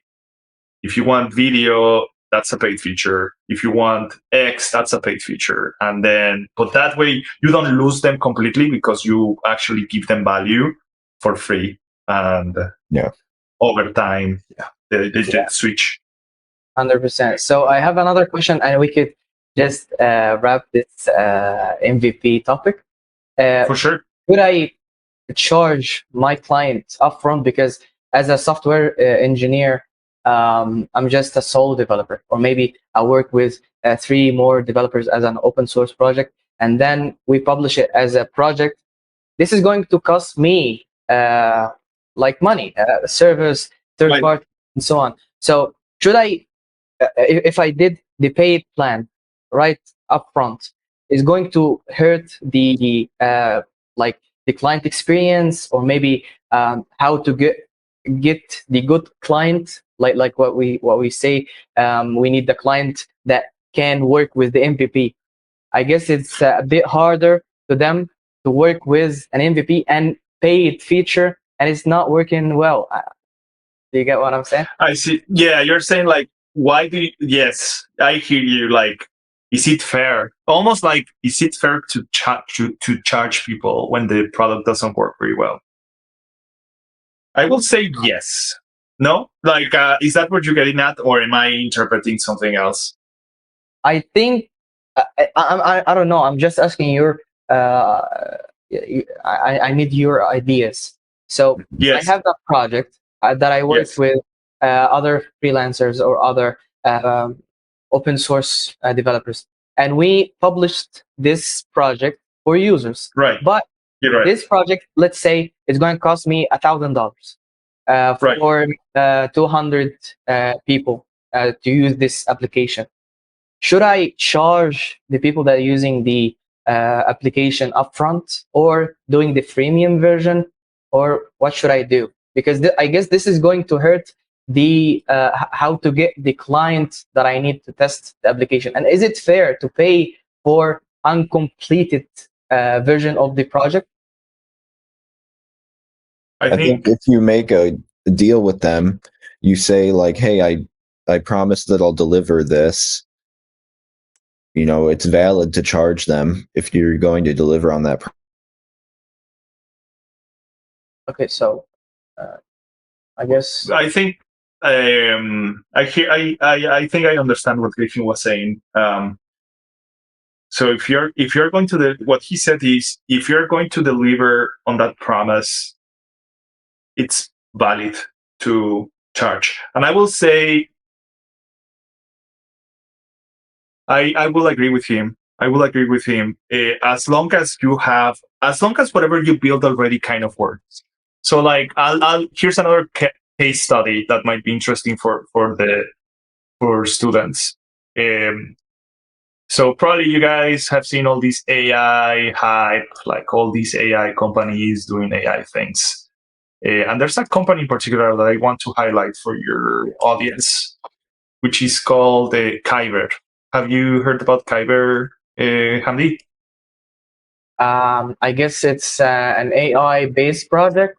if you want video, that's a paid feature. If you want X, that's a paid feature. And then, but that way you don't lose them completely because you actually give them value for free. And over time, they switch. 100%. So I have another question, and we could just wrap this MVP topic. For sure. Could I charge my client upfront? Because as a software engineer, I'm just a sole developer, or maybe I work with 3 more developers as an open source project, and then we publish it as a project. This is going to cost me like money, servers, third party, and so on. So should I, if I did the paid plan right upfront, is going to hurt the like the client experience, or maybe how to get the good client, like what we say, we need the client that can work with the MVP. I guess it's a bit harder to them to work with an MVP and paid feature, and it's not working well. Do you get what I'm saying? I see. Yeah, you're saying like, why do you, yes, I hear you. Like, is it fair? Almost like, is it fair to charge people when the product doesn't work very well? I will say yes. No? Like, is that what you're getting at, or am I interpreting something else? I think, I don't know. I'm just asking your, I need your ideas. So yes. I have that project that I work with other freelancers or other open source developers, and we published this project for users. Right. But this project, let's say, is going to cost me $1,000 for 200 people to use this application. Should I charge the people that are using the application upfront, or doing the freemium version, or what should I do? Because I guess this is going to hurt the how to get the client that I need to test the application. And is it fair to pay for uncompleted version of the project? I think if you make a deal with them, you say like, hey, I promise that I'll deliver this. You know, it's valid to charge them if you're going to deliver on that. Okay, so I guess I think I think I understand what Griffin was saying. So if you're going to what he said is, if you're going to deliver on that promise, it's valid to charge. And I will say, I will agree with him. I will agree with him. As long as whatever you build already kind of works. So like, here's another case study that might be interesting for the for students. So probably you guys have seen all these AI hype, like all these AI companies doing AI things. And there's a company in particular that I want to highlight for your audience, which is called Kyber. Have you heard about Kyber, Hamdy? I guess it's an AI-based project,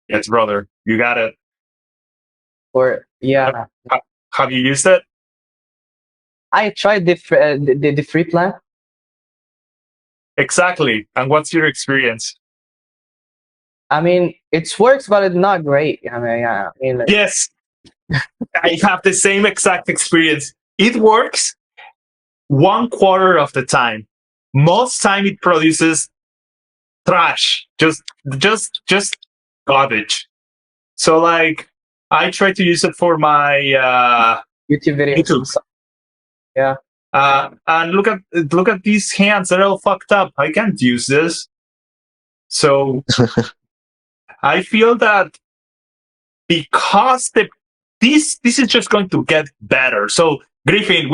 Yes, brother. You got it. or yeah. Have you used it? I tried the free plan. Exactly. And what's your experience? I mean, it works, but it's not great. I mean, yeah, I mean, like, Yes. I have the same exact experience. It works 1/4 of the time. Most time it produces trash, just garbage. So like, I try to use it for my YouTube videos. YouTube. Yeah. And look at these hands; they're all fucked up. I can't use this. So I feel that because this is just going to get better. So Griffin,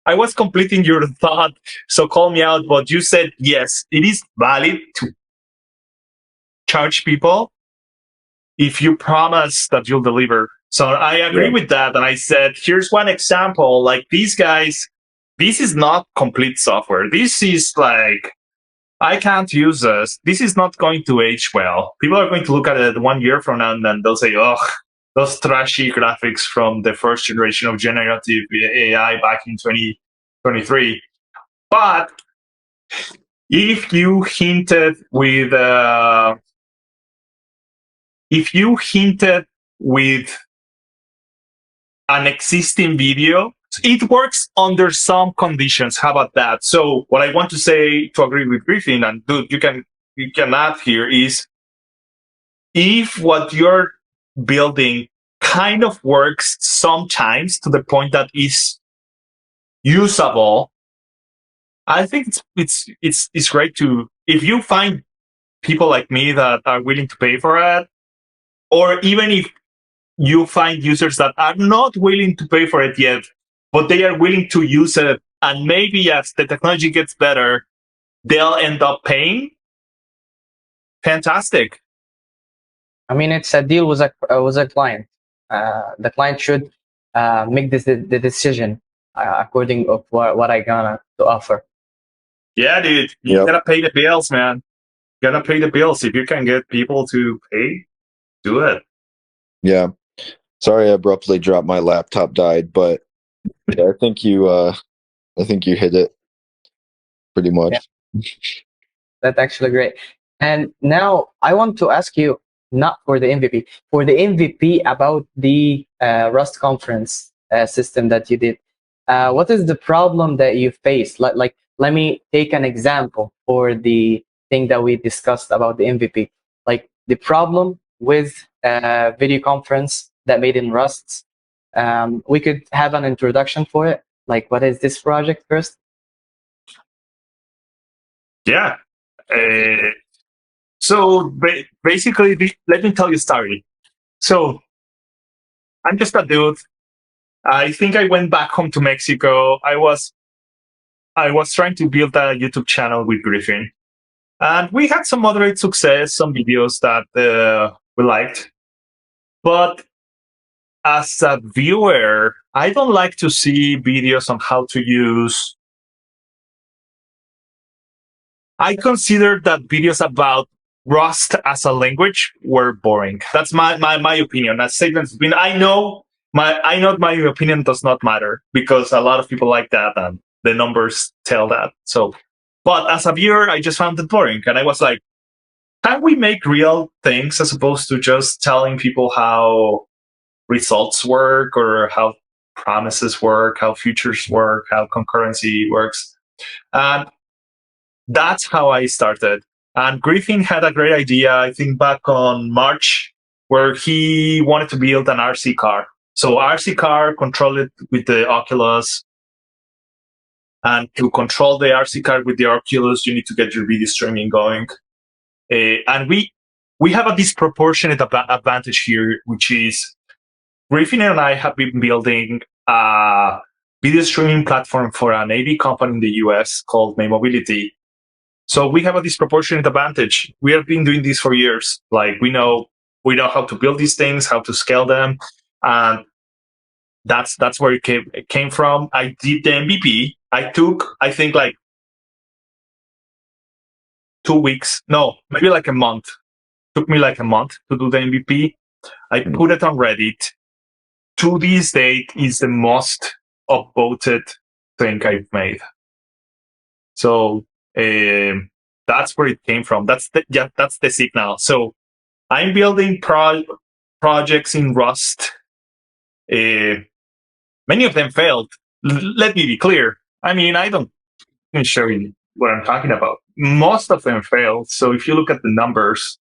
I was completing your thought, so call me out, but you said yes, it is valid to charge people if you promise that you'll deliver. So I agree with that, and I said, here's one example. Like these guys, this is not complete software. This is like, I can't use this. This is not going to age well. People are going to look at it 1 year from now, and then they'll say, oh, those trashy graphics from the first generation of generative AI back in 2023. But if you hinted with an existing video, it works under some conditions. How about that? So what I want to say, to agree with Griffin, and dude, you can add here, is if what you're building kind of works sometimes to the point that is usable, I think it's great to, if you find people like me that are willing to pay for it, or even if you find users that are not willing to pay for it yet, but they are willing to use it, and maybe as the technology gets better, they'll end up paying. Fantastic. I mean, it's a deal with a client. The client should make the decision according of what I gonna to offer. Yeah, dude, you gotta pay the bills, man. You gotta pay the bills. If you can get people to pay, do it. Yeah. Sorry, I abruptly dropped my laptop died, but yeah, I think you hit it pretty much. Yeah. That's actually great. And now I want to ask you, not for the MVP, for the MVP about the Rust conference system that you did. What is the problem that you faced? Like, let me take an example for the thing that we discussed about the MVP. Like the problem with video conference that made in Rust. We could have an introduction for it. Like, what is this project first? Yeah. So basically, let me tell you a story. So I'm just a dude. I think I went back home to Mexico. I was trying to build a YouTube channel with Griffin, and we had some moderate success, some videos that we liked. But as a viewer, I don't like to see videos on how to use. I consider that videos about Rust as a language were boring. That's my opinion. As statements been, I know my opinion does not matter because a lot of people like that and the numbers tell that. So, but as a viewer, I just found it boring, and I was like, can we make real things as opposed to just telling people how results work or how promises work, how futures work, how concurrency works? And that's how I started. And Griffin had a great idea, I think back on March, where he wanted to build an RC car. So RC car, control it with the Oculus. And to control the RC car with the Oculus, you need to get your video streaming going. And we have a disproportionate advantage here, which is Griffin and I have been building a video streaming platform for an AV company in the US called May Mobility. So we have a disproportionate advantage. We have been doing this for years. Like we know how to build these things, how to scale them, and that's where it came from. I did the MVP. I took, I think, like 2 weeks, no, maybe like a month. Took me like a month to do the MVP. I put it on Reddit. To this date, is the most upvoted thing I've made. So that's where it came from. That's the signal. So I'm building projects in Rust. Many of them failed. Let me be clear. I mean, I don't show you what I'm talking about. Most of them failed. So if you look at the numbers,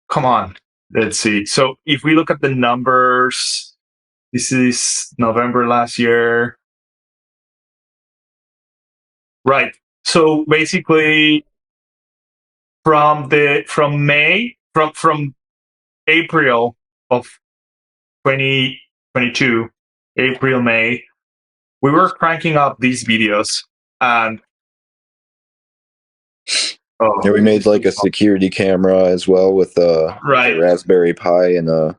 come on, let's see. So if we look at the numbers, this is November last year. Right. So basically from April of 2022, April, May, we were cranking up these videos and Yeah, we made like a security camera as well with a Raspberry Pi and a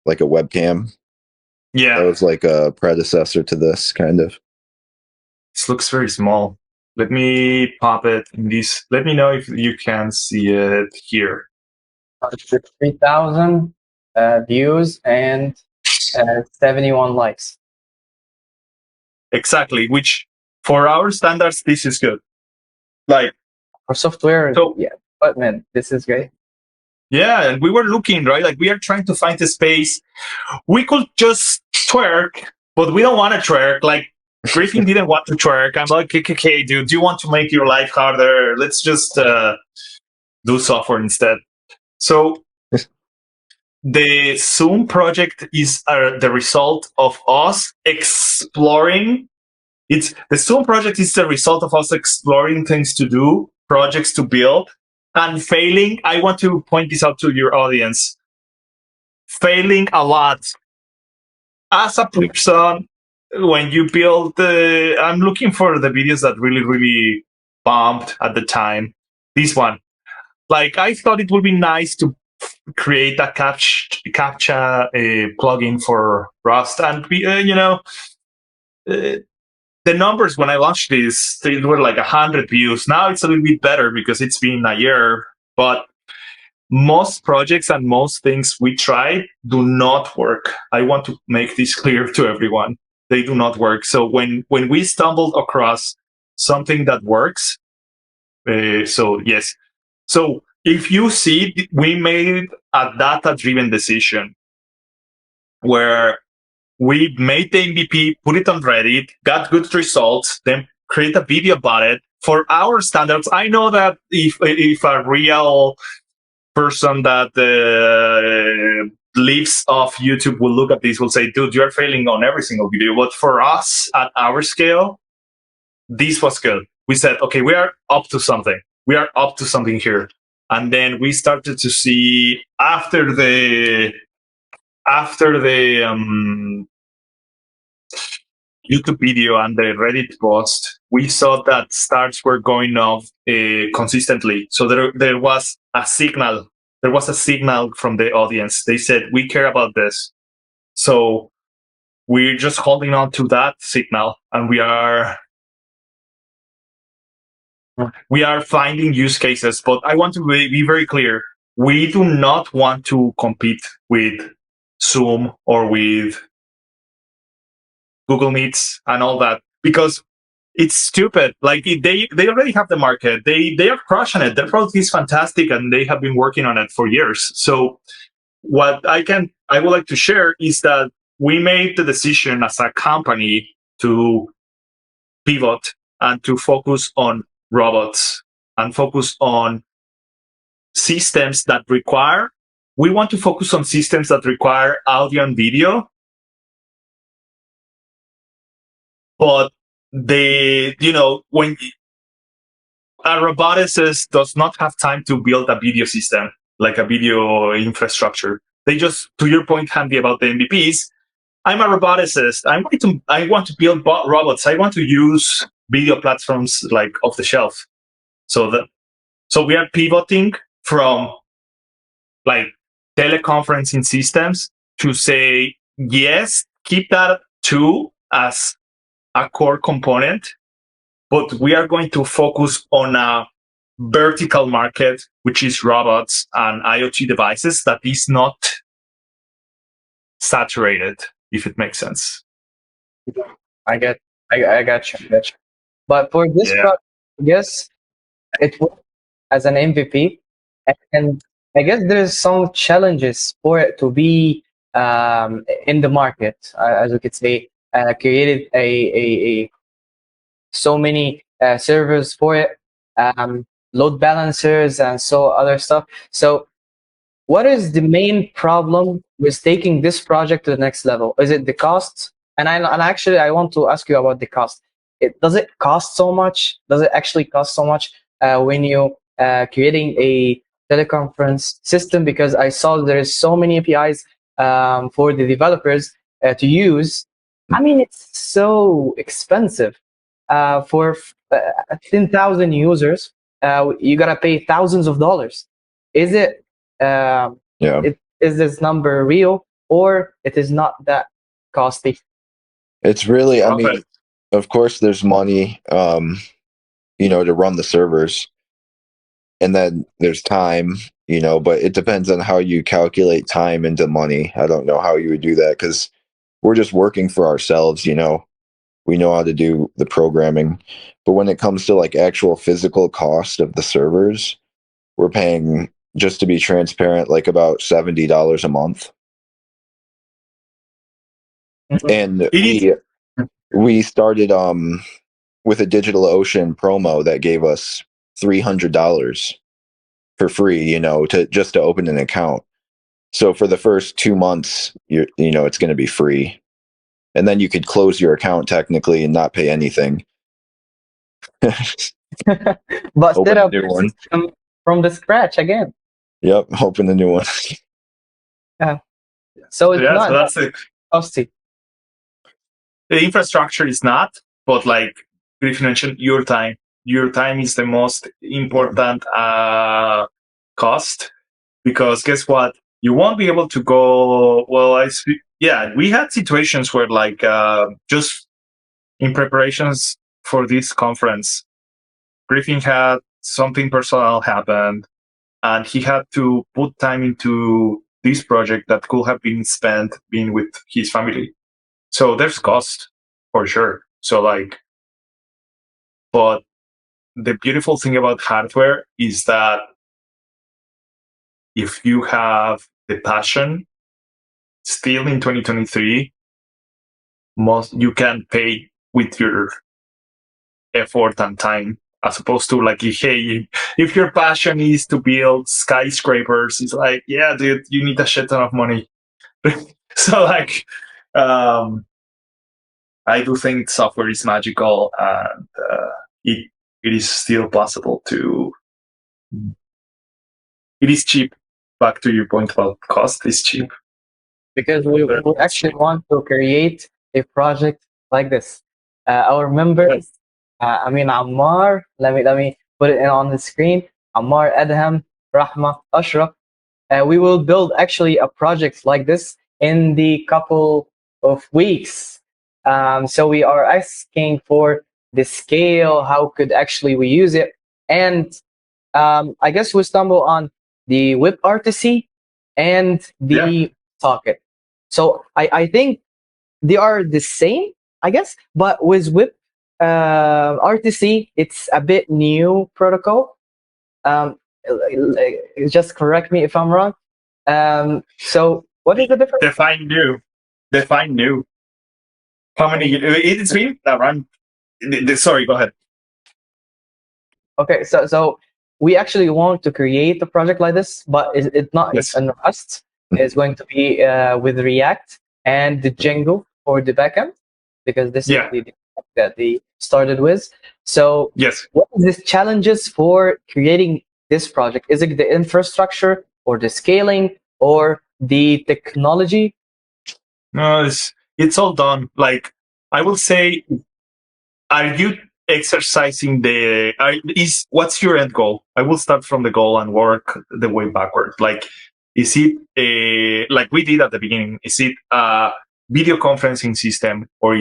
webcam. Yeah. That was like a predecessor to this kind of. This looks very small. Let me pop it in this. Let me know if you can see it here. 3,000 views and 71 likes. Exactly, which for our standards, this is good. Like for software, so, yeah, but man, this is great. Yeah, and we were looking, right? Like we are trying to find a space. We could just twerk, but we don't want to twerk. Like Griffin didn't want to twerk. I'm like, okay, dude, do you want to make your life harder? Let's just do software instead. So the Zoom project is the result of us exploring. The Zoom project is the result of us exploring things to do, projects to build, and failing. I want to point this out to your audience. Failing a lot. As a person, when you build, I'm looking for the videos that really bombed at the time. This one. Like, I thought it would be nice to create a CAPTCHA plugin for Rust, and the numbers when I launched this, they were like 100 views. Now it's a little bit better because it's been a year, but most projects and most things we try do not work. I want to make this clear to everyone. They do not work. So when we stumbled across something that works, so yes. So if you see, we made a data-driven decision where we made the MVP, put it on Reddit, got good results, then create a video about it. For our standards, I know that if a real person that lives off YouTube will look at this, will say, dude, you're failing on every single video. But for us, at our scale, this was good. We said, okay, we are up to something. We are up to something here. And then we started to see after the YouTube video and the Reddit post, we saw that starts were going off consistently. So there was a signal. There was a signal from the audience. They said, we care about this. So we're just holding on to that signal, and we are finding use cases. But I want to be very clear. We do not want to compete with Zoom or with Google Meets and all that, because it's stupid. Like they already have the market. They are crushing it. Their product is fantastic, and they have been working on it for years. So what I would like to share is that we made the decision as a company to pivot and to focus on robots and focus on systems that require. We want to focus on systems that require audio and video. But when a roboticist does not have time to build a video system, like a video infrastructure. They just, to your point, Hamdy, about the MVPs, I'm a roboticist. I want to build robots. I want to use video platforms like off the shelf. So we are pivoting from like teleconferencing systems to say, yes, keep that too as a core component, but we are going to focus on a vertical market, which is robots and IoT devices that is not saturated, if it makes sense. I got you. But for this project, I guess it worked as an MVP, and I guess there's some challenges for it to be in the market, as we could say, created a so many servers for it, load balancers, and so other stuff. So, what is the main problem with taking this project to the next level? Is it the cost? And actually I want to ask you about the cost. Does it cost so much? Does it actually cost so much when you creating a teleconference system? Because I saw there is so many APIs for the developers to use. I mean, it's so expensive. For 10,000 users, you gotta pay thousands of dollars. Is it? Is this number real, or it is not that costly? It's really, I mean, of course, there's money, to run the servers, and then there's time, but it depends on how you calculate time into money. I don't know how you would do that because we're just working for ourselves, we know how to do the programming, but when it comes to like actual physical cost of the servers, we're paying, just to be transparent, like about $70 a month. And we started with a DigitalOcean promo that gave us $300 for free, to open an account. So for the first 2 months, it's going to be free, and then you could close your account technically and not pay anything. But set up a system from the scratch again. Yep, open a new one. Yeah. So it's not so that's it. costly. The infrastructure is not, but like Griffin mentioned, your time. Your time is the most important cost, because guess what? You won't be able to go. Well, we had situations where like just in preparations for this conference, Griffin had something personal happen, and he had to put time into this project that could have been spent being with his family. So there's cost for sure. So like, but the beautiful thing about hardware is that if you have the passion, still in 2023, you can pay with your effort and time, as opposed to like, hey, if your passion is to build skyscrapers, it's like, yeah, dude, you need a shit ton of money. So like, I do think software is magical, and it is still possible to. It is cheap. Back to your point about cost, is cheap. Because we actually want to create a project like this. Our members, Ammar, let me put it on the screen. Ammar, Adham, Rahma, Ashraf. We will build actually a project like this in the couple of weeks. So we are asking for the scale, how could actually we use it, and I guess we stumble on the WebRTC and the socket. So I think they are the same, I guess, but with RTC, it's a bit new protocol. Just correct me if I'm wrong. So what is the difference? Define new. How many? It's been around. Sorry, go ahead. Okay, so we actually want to create a project like this, but it's not in Rust. It's going to be with React and the Django for the backend, because this is the that they started with. So Yes. what is the challenges for creating this project? Is it the infrastructure or the scaling or the technology? No, it's all done. Like I will say, are you exercising what's your end goal? I will start from the goal and work the way backward. Like, is it like we did at the beginning? Is it a video conferencing system, or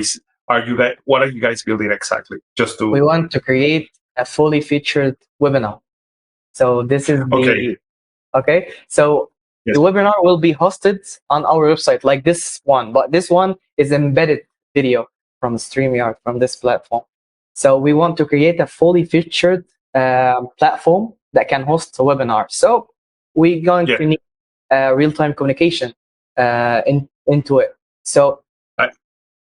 what are you guys building exactly? Just to We want to create a fully featured webinar. So this is the okay. So Yes. the webinar will be hosted on our website, like this one, but this one is embedded video from StreamYard, from this platform. So we want to create a fully featured platform that can host a webinar. So we're going to need real-time communication into it. So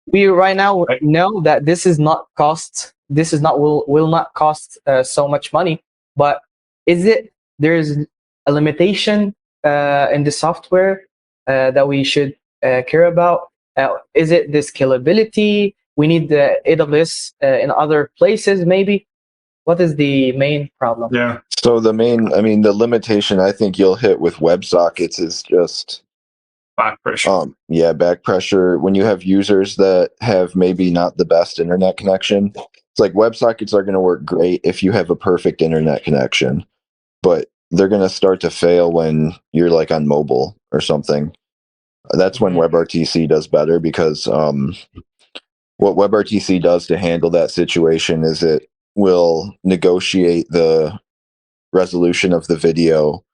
we right now know that this is not will not cost so much money, but there's a limitation in the software that we should care about? Is it the scalability? We need the AWS in other places, maybe? What is the main problem? Yeah. So the limitation I think you'll hit with WebSockets is just back pressure. Back pressure. When you have users that have maybe not the best internet connection, it's like WebSockets are going to work great if you have a perfect internet connection, but they're going to start to fail when you're like on mobile or something. That's when WebRTC does better, because what WebRTC does to handle that situation is it will negotiate the resolution of the video,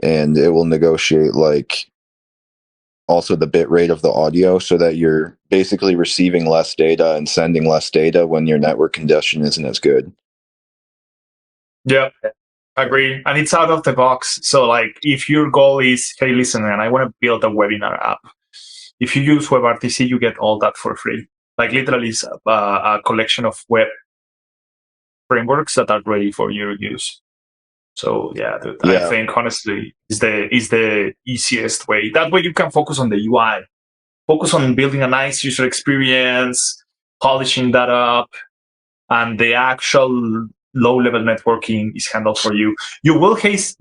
and it will negotiate like also the bit rate of the audio, so that you're basically receiving less data and sending less data when your network condition isn't as good. Yeah, agree. And it's out of the box. So like if your goal is, hey, listen, man, I want to build a webinar app. If you use WebRTC, you get all that for free. Like literally it's a collection of web frameworks that are ready for your use. So dude, I think honestly is the easiest way. That way you can focus on the UI, focus on building a nice user experience, polishing that up, and the actual low-level networking is handled for you. You will hit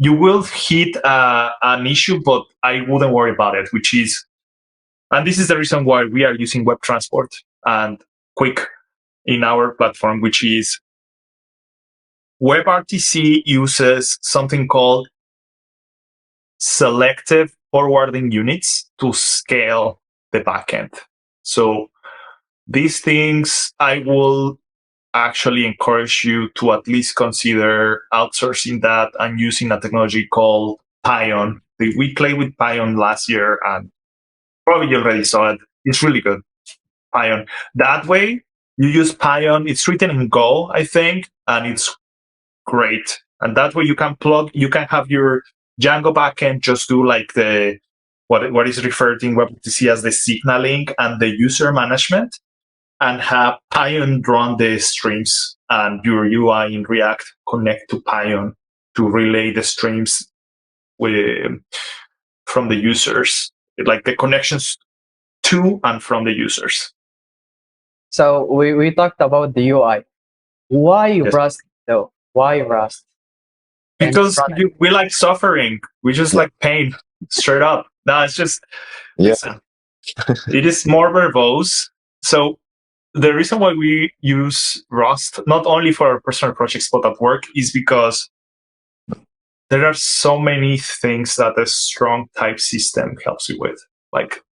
an issue, but I wouldn't worry about it. Which is, and this is the reason why we are using Web Transport and Quick in our platform, which is WebRTC uses something called selective forwarding units to scale the backend. So these things, I will actually encourage you to at least consider outsourcing that and using a technology called Pion. We played with Pion last year, and probably you already saw it. It's really good, Pion. That way, you use Pion. It's written in Go, I think, and it's great. And that way you can have your Django backend just do like the what is referred in WebRTC as the signaling and the user management, and have Pion run the streams, and your UI in React connect to Pion to relay the streams from the users, like the connections to and from the users. So we talked about the UI. Why Rust though? Why Rust? Because we like suffering. We just like pain, straight up. No, it's just listen. It is more verbose. So the reason why we use Rust, not only for our personal projects but at work, is because there are so many things that a strong type system helps you with. Like,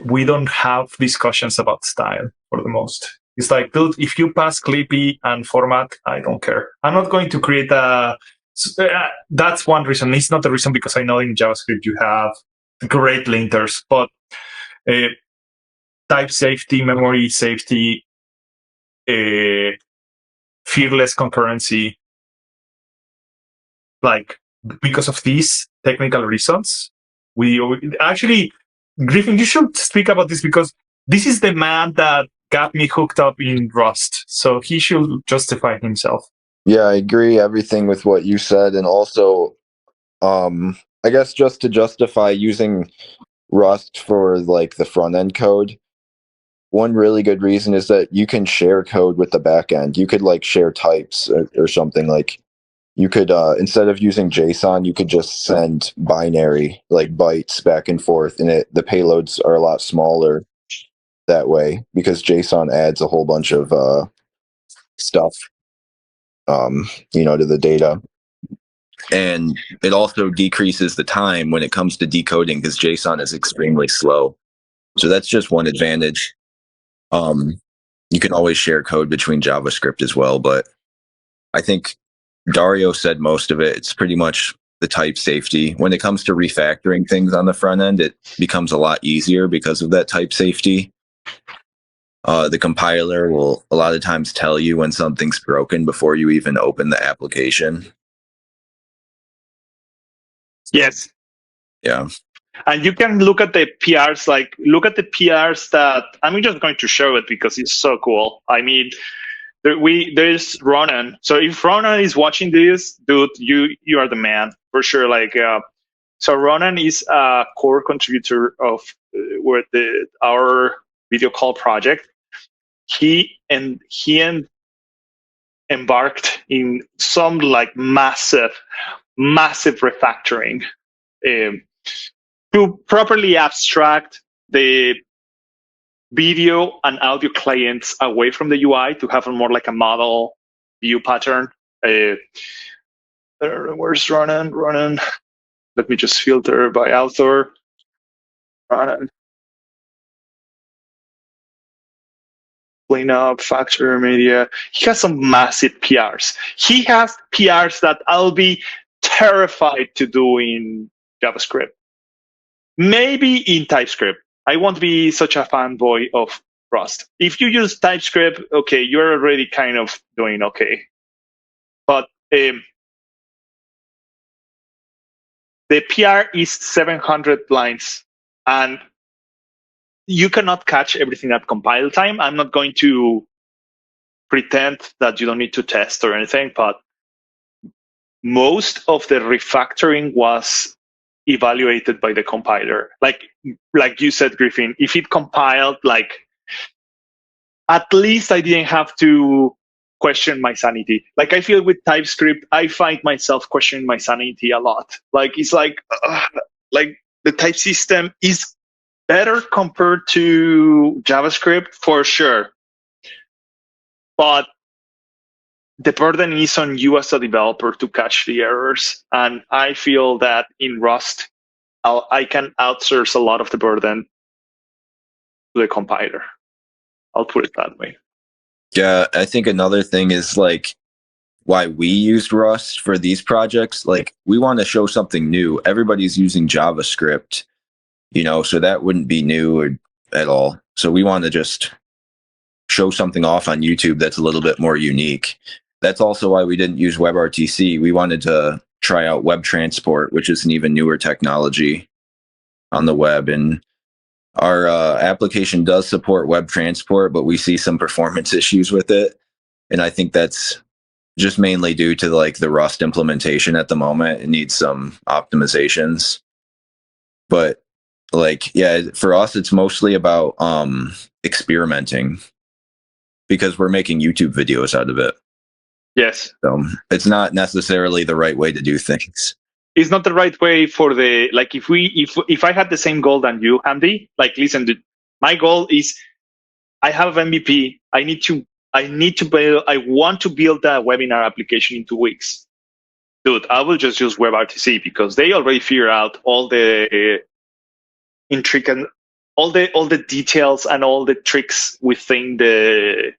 we don't have discussions about style for the most. It's like, dude, if you pass Clippy and format, I don't care. I'm not going to create that's one reason. It's not the reason, because I know in JavaScript you have great linters, but type safety, memory safety, fearless concurrency, like because of these technical reasons, we actually, Griffin, you should speak about this, because this is the man that got me hooked up in Rust. So he should justify himself. Yeah, I agree everything with what you said. And also, I guess just to justify using Rust for like the front end code, one really good reason is that you can share code with the backend. You could like share types or something. Like you could instead of using JSON, you could just send binary like bytes back and forth, and the payloads are a lot smaller that way because JSON adds a whole bunch of stuff, to the data. And it also decreases the time when it comes to decoding because JSON is extremely slow. So that's just one advantage. You can always share code between JavaScript as well, but I think Dario said most of it. It's pretty much the type safety. When it comes to refactoring things on the front end, it becomes a lot easier because of that type safety. The compiler will a lot of times tell you when something's broken before you even open the application. Yes. Yeah. And you can look at the PRs, look at the PRs that, I'm just going to show it because it's so cool. I mean, there's Ronan. So if Ronan is watching this, dude, you are the man for sure. So Ronan is a core contributor of our video call project. He embarked in some massive refactoring to properly abstract the video and audio clients away from the UI to have a more like a model view pattern. Where's Ronan? Ronan. Let me just filter by author. Ronan. Clean up, factor media. He has some massive PRs. He has PRs that I'll be terrified to do in JavaScript. Maybe in TypeScript. I won't be such a fanboy of Rust. If you use TypeScript, okay, you're already kind of doing okay. But the PR is 700 lines, and you cannot catch everything at compile time. I'm not going to pretend that you don't need to test or anything, but most of the refactoring was evaluated by the compiler. Like you said, Griffin, if it compiled, at least I didn't have to question my sanity. I feel with TypeScript, I find myself questioning my sanity a lot. It's the type system is better compared to JavaScript for sure. But the burden is on you as a developer to catch the errors. And I feel that in Rust, I can outsource a lot of the burden to the compiler. I'll put it that way. Yeah, I think another thing is why we used Rust for these projects. We want to show something new. Everybody's using JavaScript, so that wouldn't be new at all. So we want to just show something off on YouTube that's a little bit more unique. That's also why we didn't use WebRTC. We wanted to try out web transport, which is an even newer technology on the web. And our application does support web transport, but we see some performance issues with it. And I think that's just mainly due to the Rust implementation at the moment. It needs some optimizations. But for us, it's mostly about experimenting because we're making YouTube videos out of it. Yes. So it's not necessarily the right way to do things. It's not the right way for the if I had the same goal than you, Hamdy, listen, dude, my goal is I have MVP. I want to build a webinar application in 2 weeks. Dude, I will just use WebRTC because they already figure out all the intricate, all the details and all the tricks within the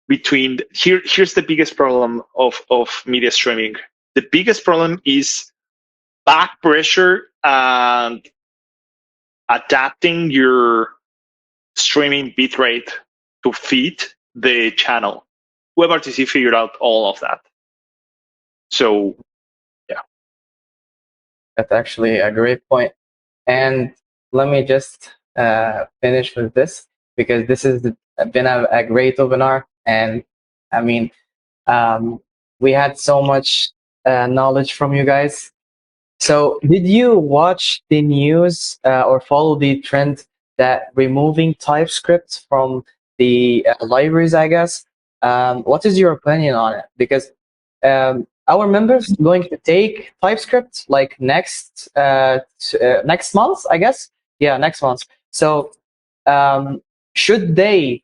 here's the biggest problem of media streaming. The biggest problem is back pressure and adapting your streaming bitrate to fit the channel. WebRTC figured out all of that. So, yeah. That's actually a great point. And let me just finish with this because this has been a great webinar. And I mean, we had so much knowledge from you guys. So, did you watch the news or follow the trend that removing TypeScript from the libraries, I guess? What is your opinion on it? Because our members going to take TypeScript like next month, I guess. Yeah, next month. So, should they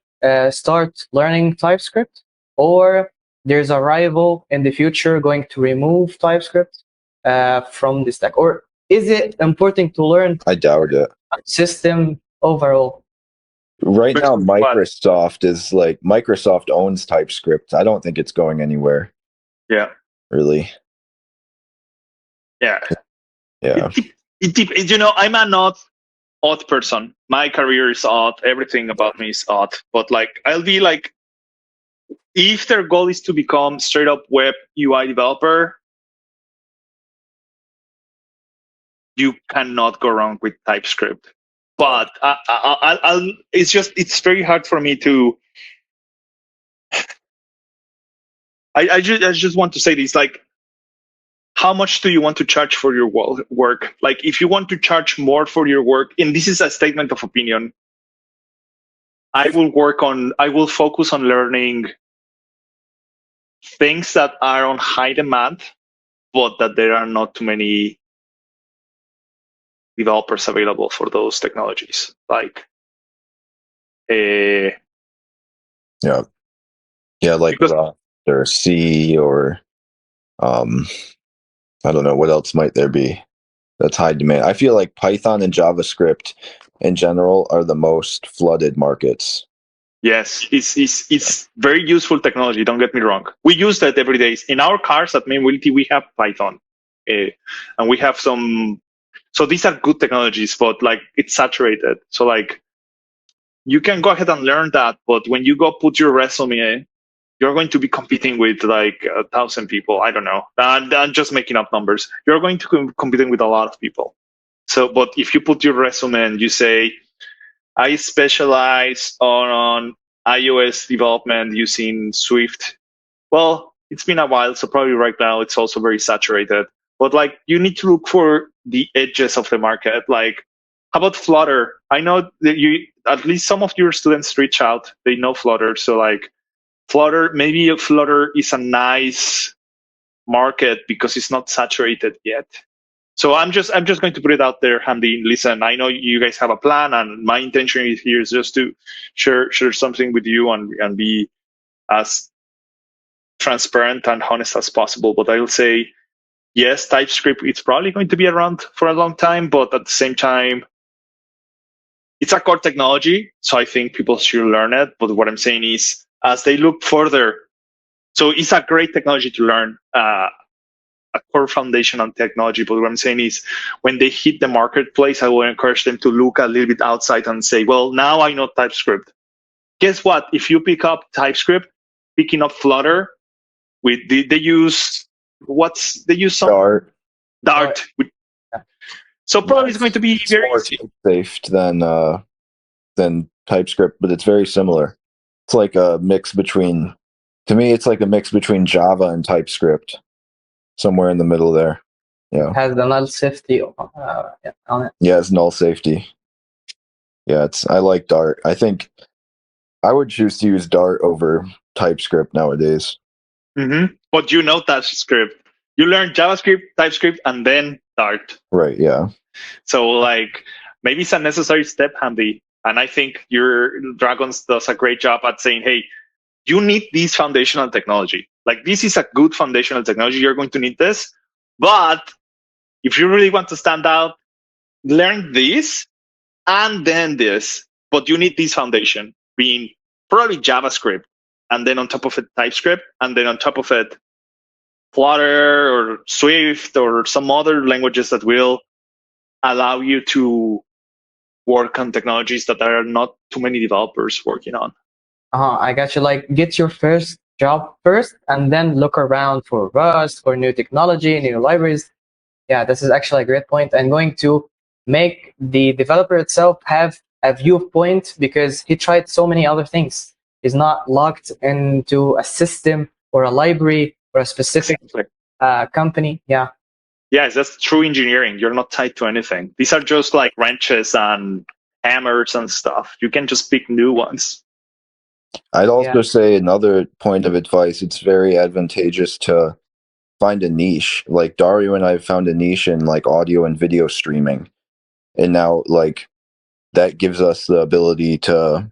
start learning TypeScript, or there's a rival in the future going to remove TypeScript from the stack, or is it important to learn I doubt it. system overall? Right now, Versus what? Microsoft owns TypeScript. I don't think it's going anywhere. Yeah. Really. Yeah. Yeah. You know, I'm a not odd person. My career is odd. Everything about me is odd. But like, I'll be like, if their goal is to become straight up web UI developer, you cannot go wrong with TypeScript. But it's very hard for me to. I just want to say this, like, how much do you want to charge for your work? Like, if you want to charge more for your work, and this is a statement of opinion, I will focus on learning things that are on high demand, but that there are not too many developers available for those technologies. Like, Yeah, like because, or C or I don't know what else might there be that's high demand. I feel like Python and JavaScript in general are the most flooded markets. yes, it's very useful technology. Don't get me wrong. We use that every day. In our cars at Mainmobility, we have Python, and we have some. So these are good technologies, but like it's saturated. So like you can go ahead and learn that, but when you go put your resume, you're going to be competing with like 1,000 people. I don't know. I'm just making up numbers. You're going to be competing with a lot of people. So, but if you put your resume and you say, I specialize on iOS development using Swift. Well, it's been a while, so probably right now it's also very saturated. But like you need to look for the edges of the market. Like, how about Flutter? I know that at least some of your students reach out. They know Flutter, so like maybe Flutter is a nice market because it's not saturated yet. So I'm just going to put it out there, Hamdy. Listen, I know you guys have a plan, and my intention here is just to share something with you and be as transparent and honest as possible. But I will say, yes, TypeScript it's probably going to be around for a long time, but at the same time, it's a core technology, so I think people should learn it. But what I'm saying is, as they look further, so it's a great technology to learn. A core foundation on technology. But what I'm saying is when they hit the marketplace, I will encourage them to look a little bit outside and say, well, now I know TypeScript. Guess what? If you pick up TypeScript, picking up Flutter, they use some Dart. So probably it's going to be very more safe than TypeScript, but it's very similar. It's like a mix between, to me, it's like a mix between Java and TypeScript. Somewhere in the middle there. Yeah. Has the null safety on it. Yeah, it's null safety. Yeah, I like Dart. I think I would choose to use Dart over TypeScript nowadays. Mm-hmm. But you know TypeScript. You learn JavaScript, TypeScript, and then Dart. Right, yeah. So like maybe it's a necessary step, Hamdy. And I think your Dragons does a great job at saying, hey, you need this foundational technology. Like this is a good foundational technology. You're going to need this. But if you really want to stand out, learn this and then this. But you need this foundation being probably JavaScript. And then on top of it, TypeScript. And then on top of it, Flutter or Swift or some other languages that will allow you to work on technologies that there are not too many developers working on. I got you. Like, get your first job first, and then look around for Rust, for new technology, new libraries. Yeah, this is actually a great point. And going to make the developer itself have a viewpoint because he tried so many other things. He's not locked into a system or a library or a specific company. Yeah. Yes, that's true engineering. You're not tied to anything. These are just like wrenches and hammers and stuff. You can just pick new ones. I'd also Yeah. say another point of advice, it's very advantageous to find a niche. Like Dario and I have found a niche in like audio and video streaming. And now like that gives us the ability to,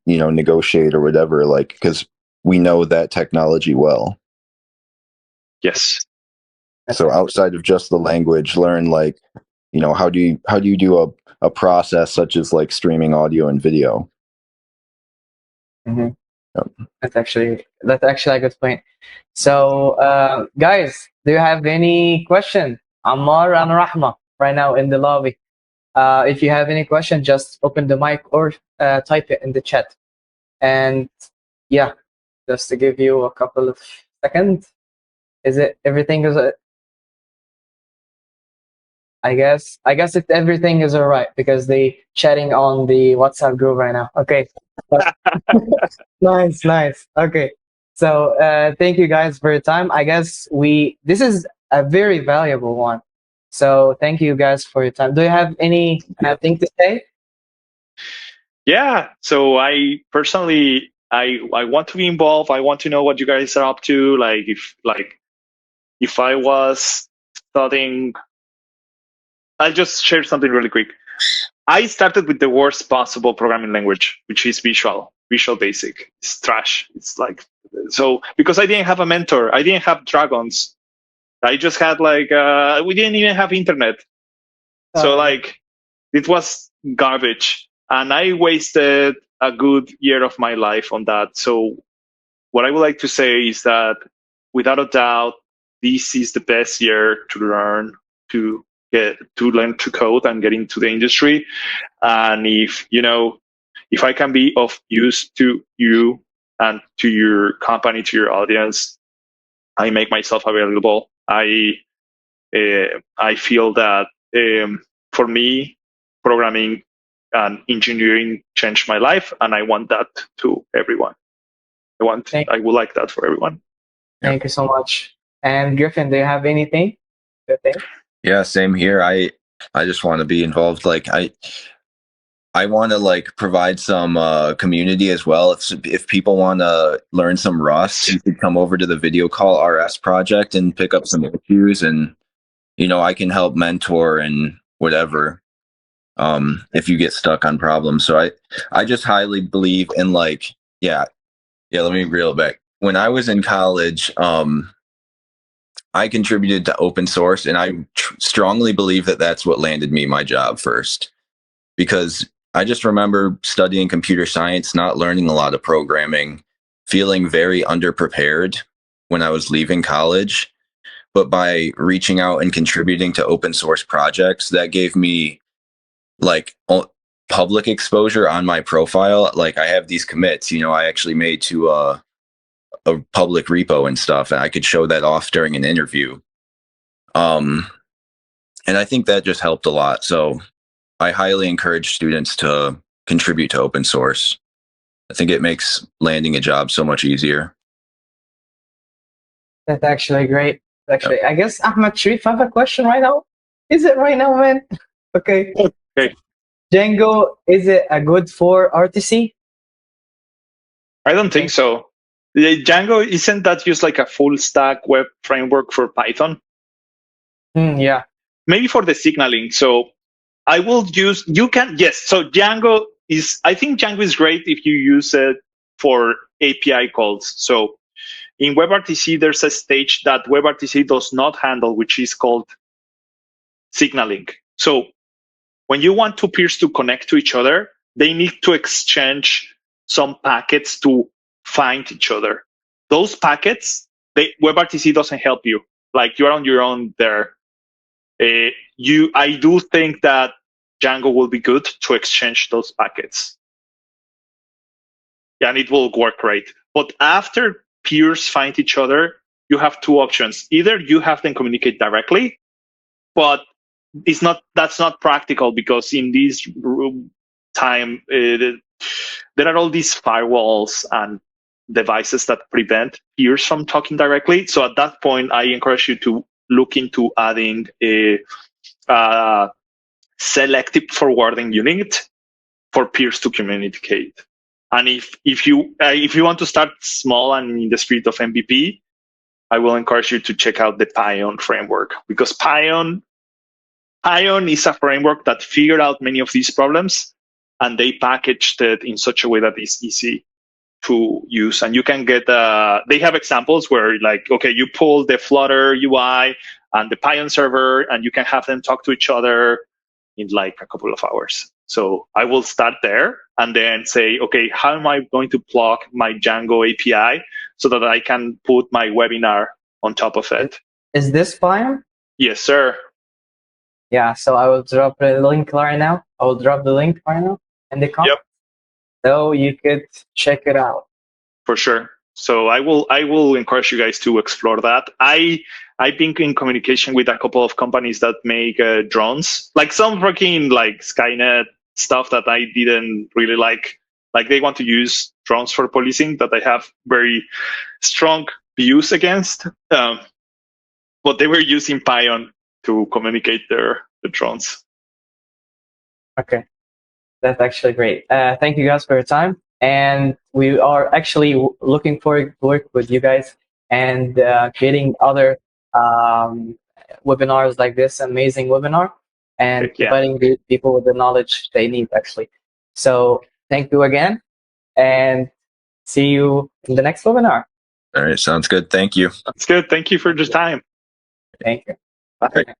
negotiate or whatever, like, because we know that technology well. Yes. So outside of just the language, learn like, how do you do a process such as like streaming audio and video? Mm-hmm. Yep. That's actually a good point. So, guys, do you have any question? Ammar and Rahma right now in the lobby. If you have any question, just open the mic or type it in the chat. And yeah, just to give you a couple of seconds. Is it everything is? I guess if everything is all right because they chatting on the WhatsApp group right now. Okay. Nice. Okay. So thank you guys for your time. I guess this is a very valuable one. So thank you guys for your time. Do you have anything to say? Yeah. So I personally, I want to be involved. I want to know what you guys are up to. If I was studying, I'll just share something really quick. I started with the worst possible programming language, which is Visual Basic. It's trash. It's like, so because I didn't have a mentor, I didn't have dragons. I just had we didn't even have internet. So it was garbage. And I wasted a good year of my life on that. So what I would like to say is that without a doubt, this is the best year to learn to code and get into the industry. And if I can be of use to you and to your company, to your audience, I make myself available. I feel that for me, programming and engineering changed my life, and I want that to everyone. I would like that for everyone. Thank you so much. And Griffin, do you have anything to say? Yeah, same here. I just want to be involved. Like I want to like provide some community as well. If people want to learn some Rust, you could come over to the Video Call RS project and pick up some issues, and I can help mentor and whatever. If you get stuck on problems. So I just highly believe in like yeah. Let me reel it back. When I was in college, I contributed to open source, and I strongly believe that that's what landed me my job first, because I just remember studying computer science, not learning a lot of programming, feeling very underprepared when I was leaving college. But by reaching out and contributing to open source projects, that gave me like public exposure on my profile. Like I have these commits, I actually made to a public repo and stuff, and I could show that off during an interview. And I think that just helped a lot. So I highly encourage students to contribute to open source. I think it makes landing a job so much easier. That's actually great. Actually, yep. I guess Ahmed Sharif, I have a question right now. Is it right now, man? Okay. Django, is it a good for RTC? I don't think so. Django, isn't that just like a full stack web framework for Python? Yeah. Maybe for the signaling. So I will use, so Django I think Django is great if you use it for API calls. So in WebRTC, there's a stage that WebRTC does not handle, which is called signaling. So when you want two peers to connect to each other, they need to exchange some packets to find each other. Those packets, WebRTC doesn't help you. Like you're on your own there. I do think that Django will be good to exchange those packets. Yeah, and it will work great. But after peers find each other, you have two options. Either you have them communicate directly, but that's not practical because in this time, there are all these firewalls and devices that prevent peers from talking directly. So at that point, I encourage you to look into adding a selective forwarding unit for peers to communicate. And if you want to start small and in the spirit of MVP, I will encourage you to check out the Pion framework, because Pion is a framework that figured out many of these problems, and they packaged it in such a way that it's easy to use. And you can get they have examples where, like, okay, you pull the Flutter UI and the Pion server, and you can have them talk to each other in like a couple of hours. So I will start there and then say, okay, how am I going to plug my Django API so that I can put my webinar on top of it? Is this Pion? Yes, sir. Yeah, so I will drop the link right now. I will drop the link right now in the comments. Yep. So you could check it out. For sure. So I will encourage you guys to explore that. I've been in communication with a couple of companies that make drones, like some freaking like Skynet stuff that I didn't really like. Like they want to use drones for policing that I have very strong views against. But they were using Pion to communicate the drones. Okay, that's actually great. Thank you guys for your time. And we are actually looking forward to work with you guys and creating other webinars like this amazing webinar and providing the people with the knowledge they need, actually. So thank you again, and see you in the next webinar. All right, sounds good. Thank you. That's good. Thank you for your time. Thank you. Bye.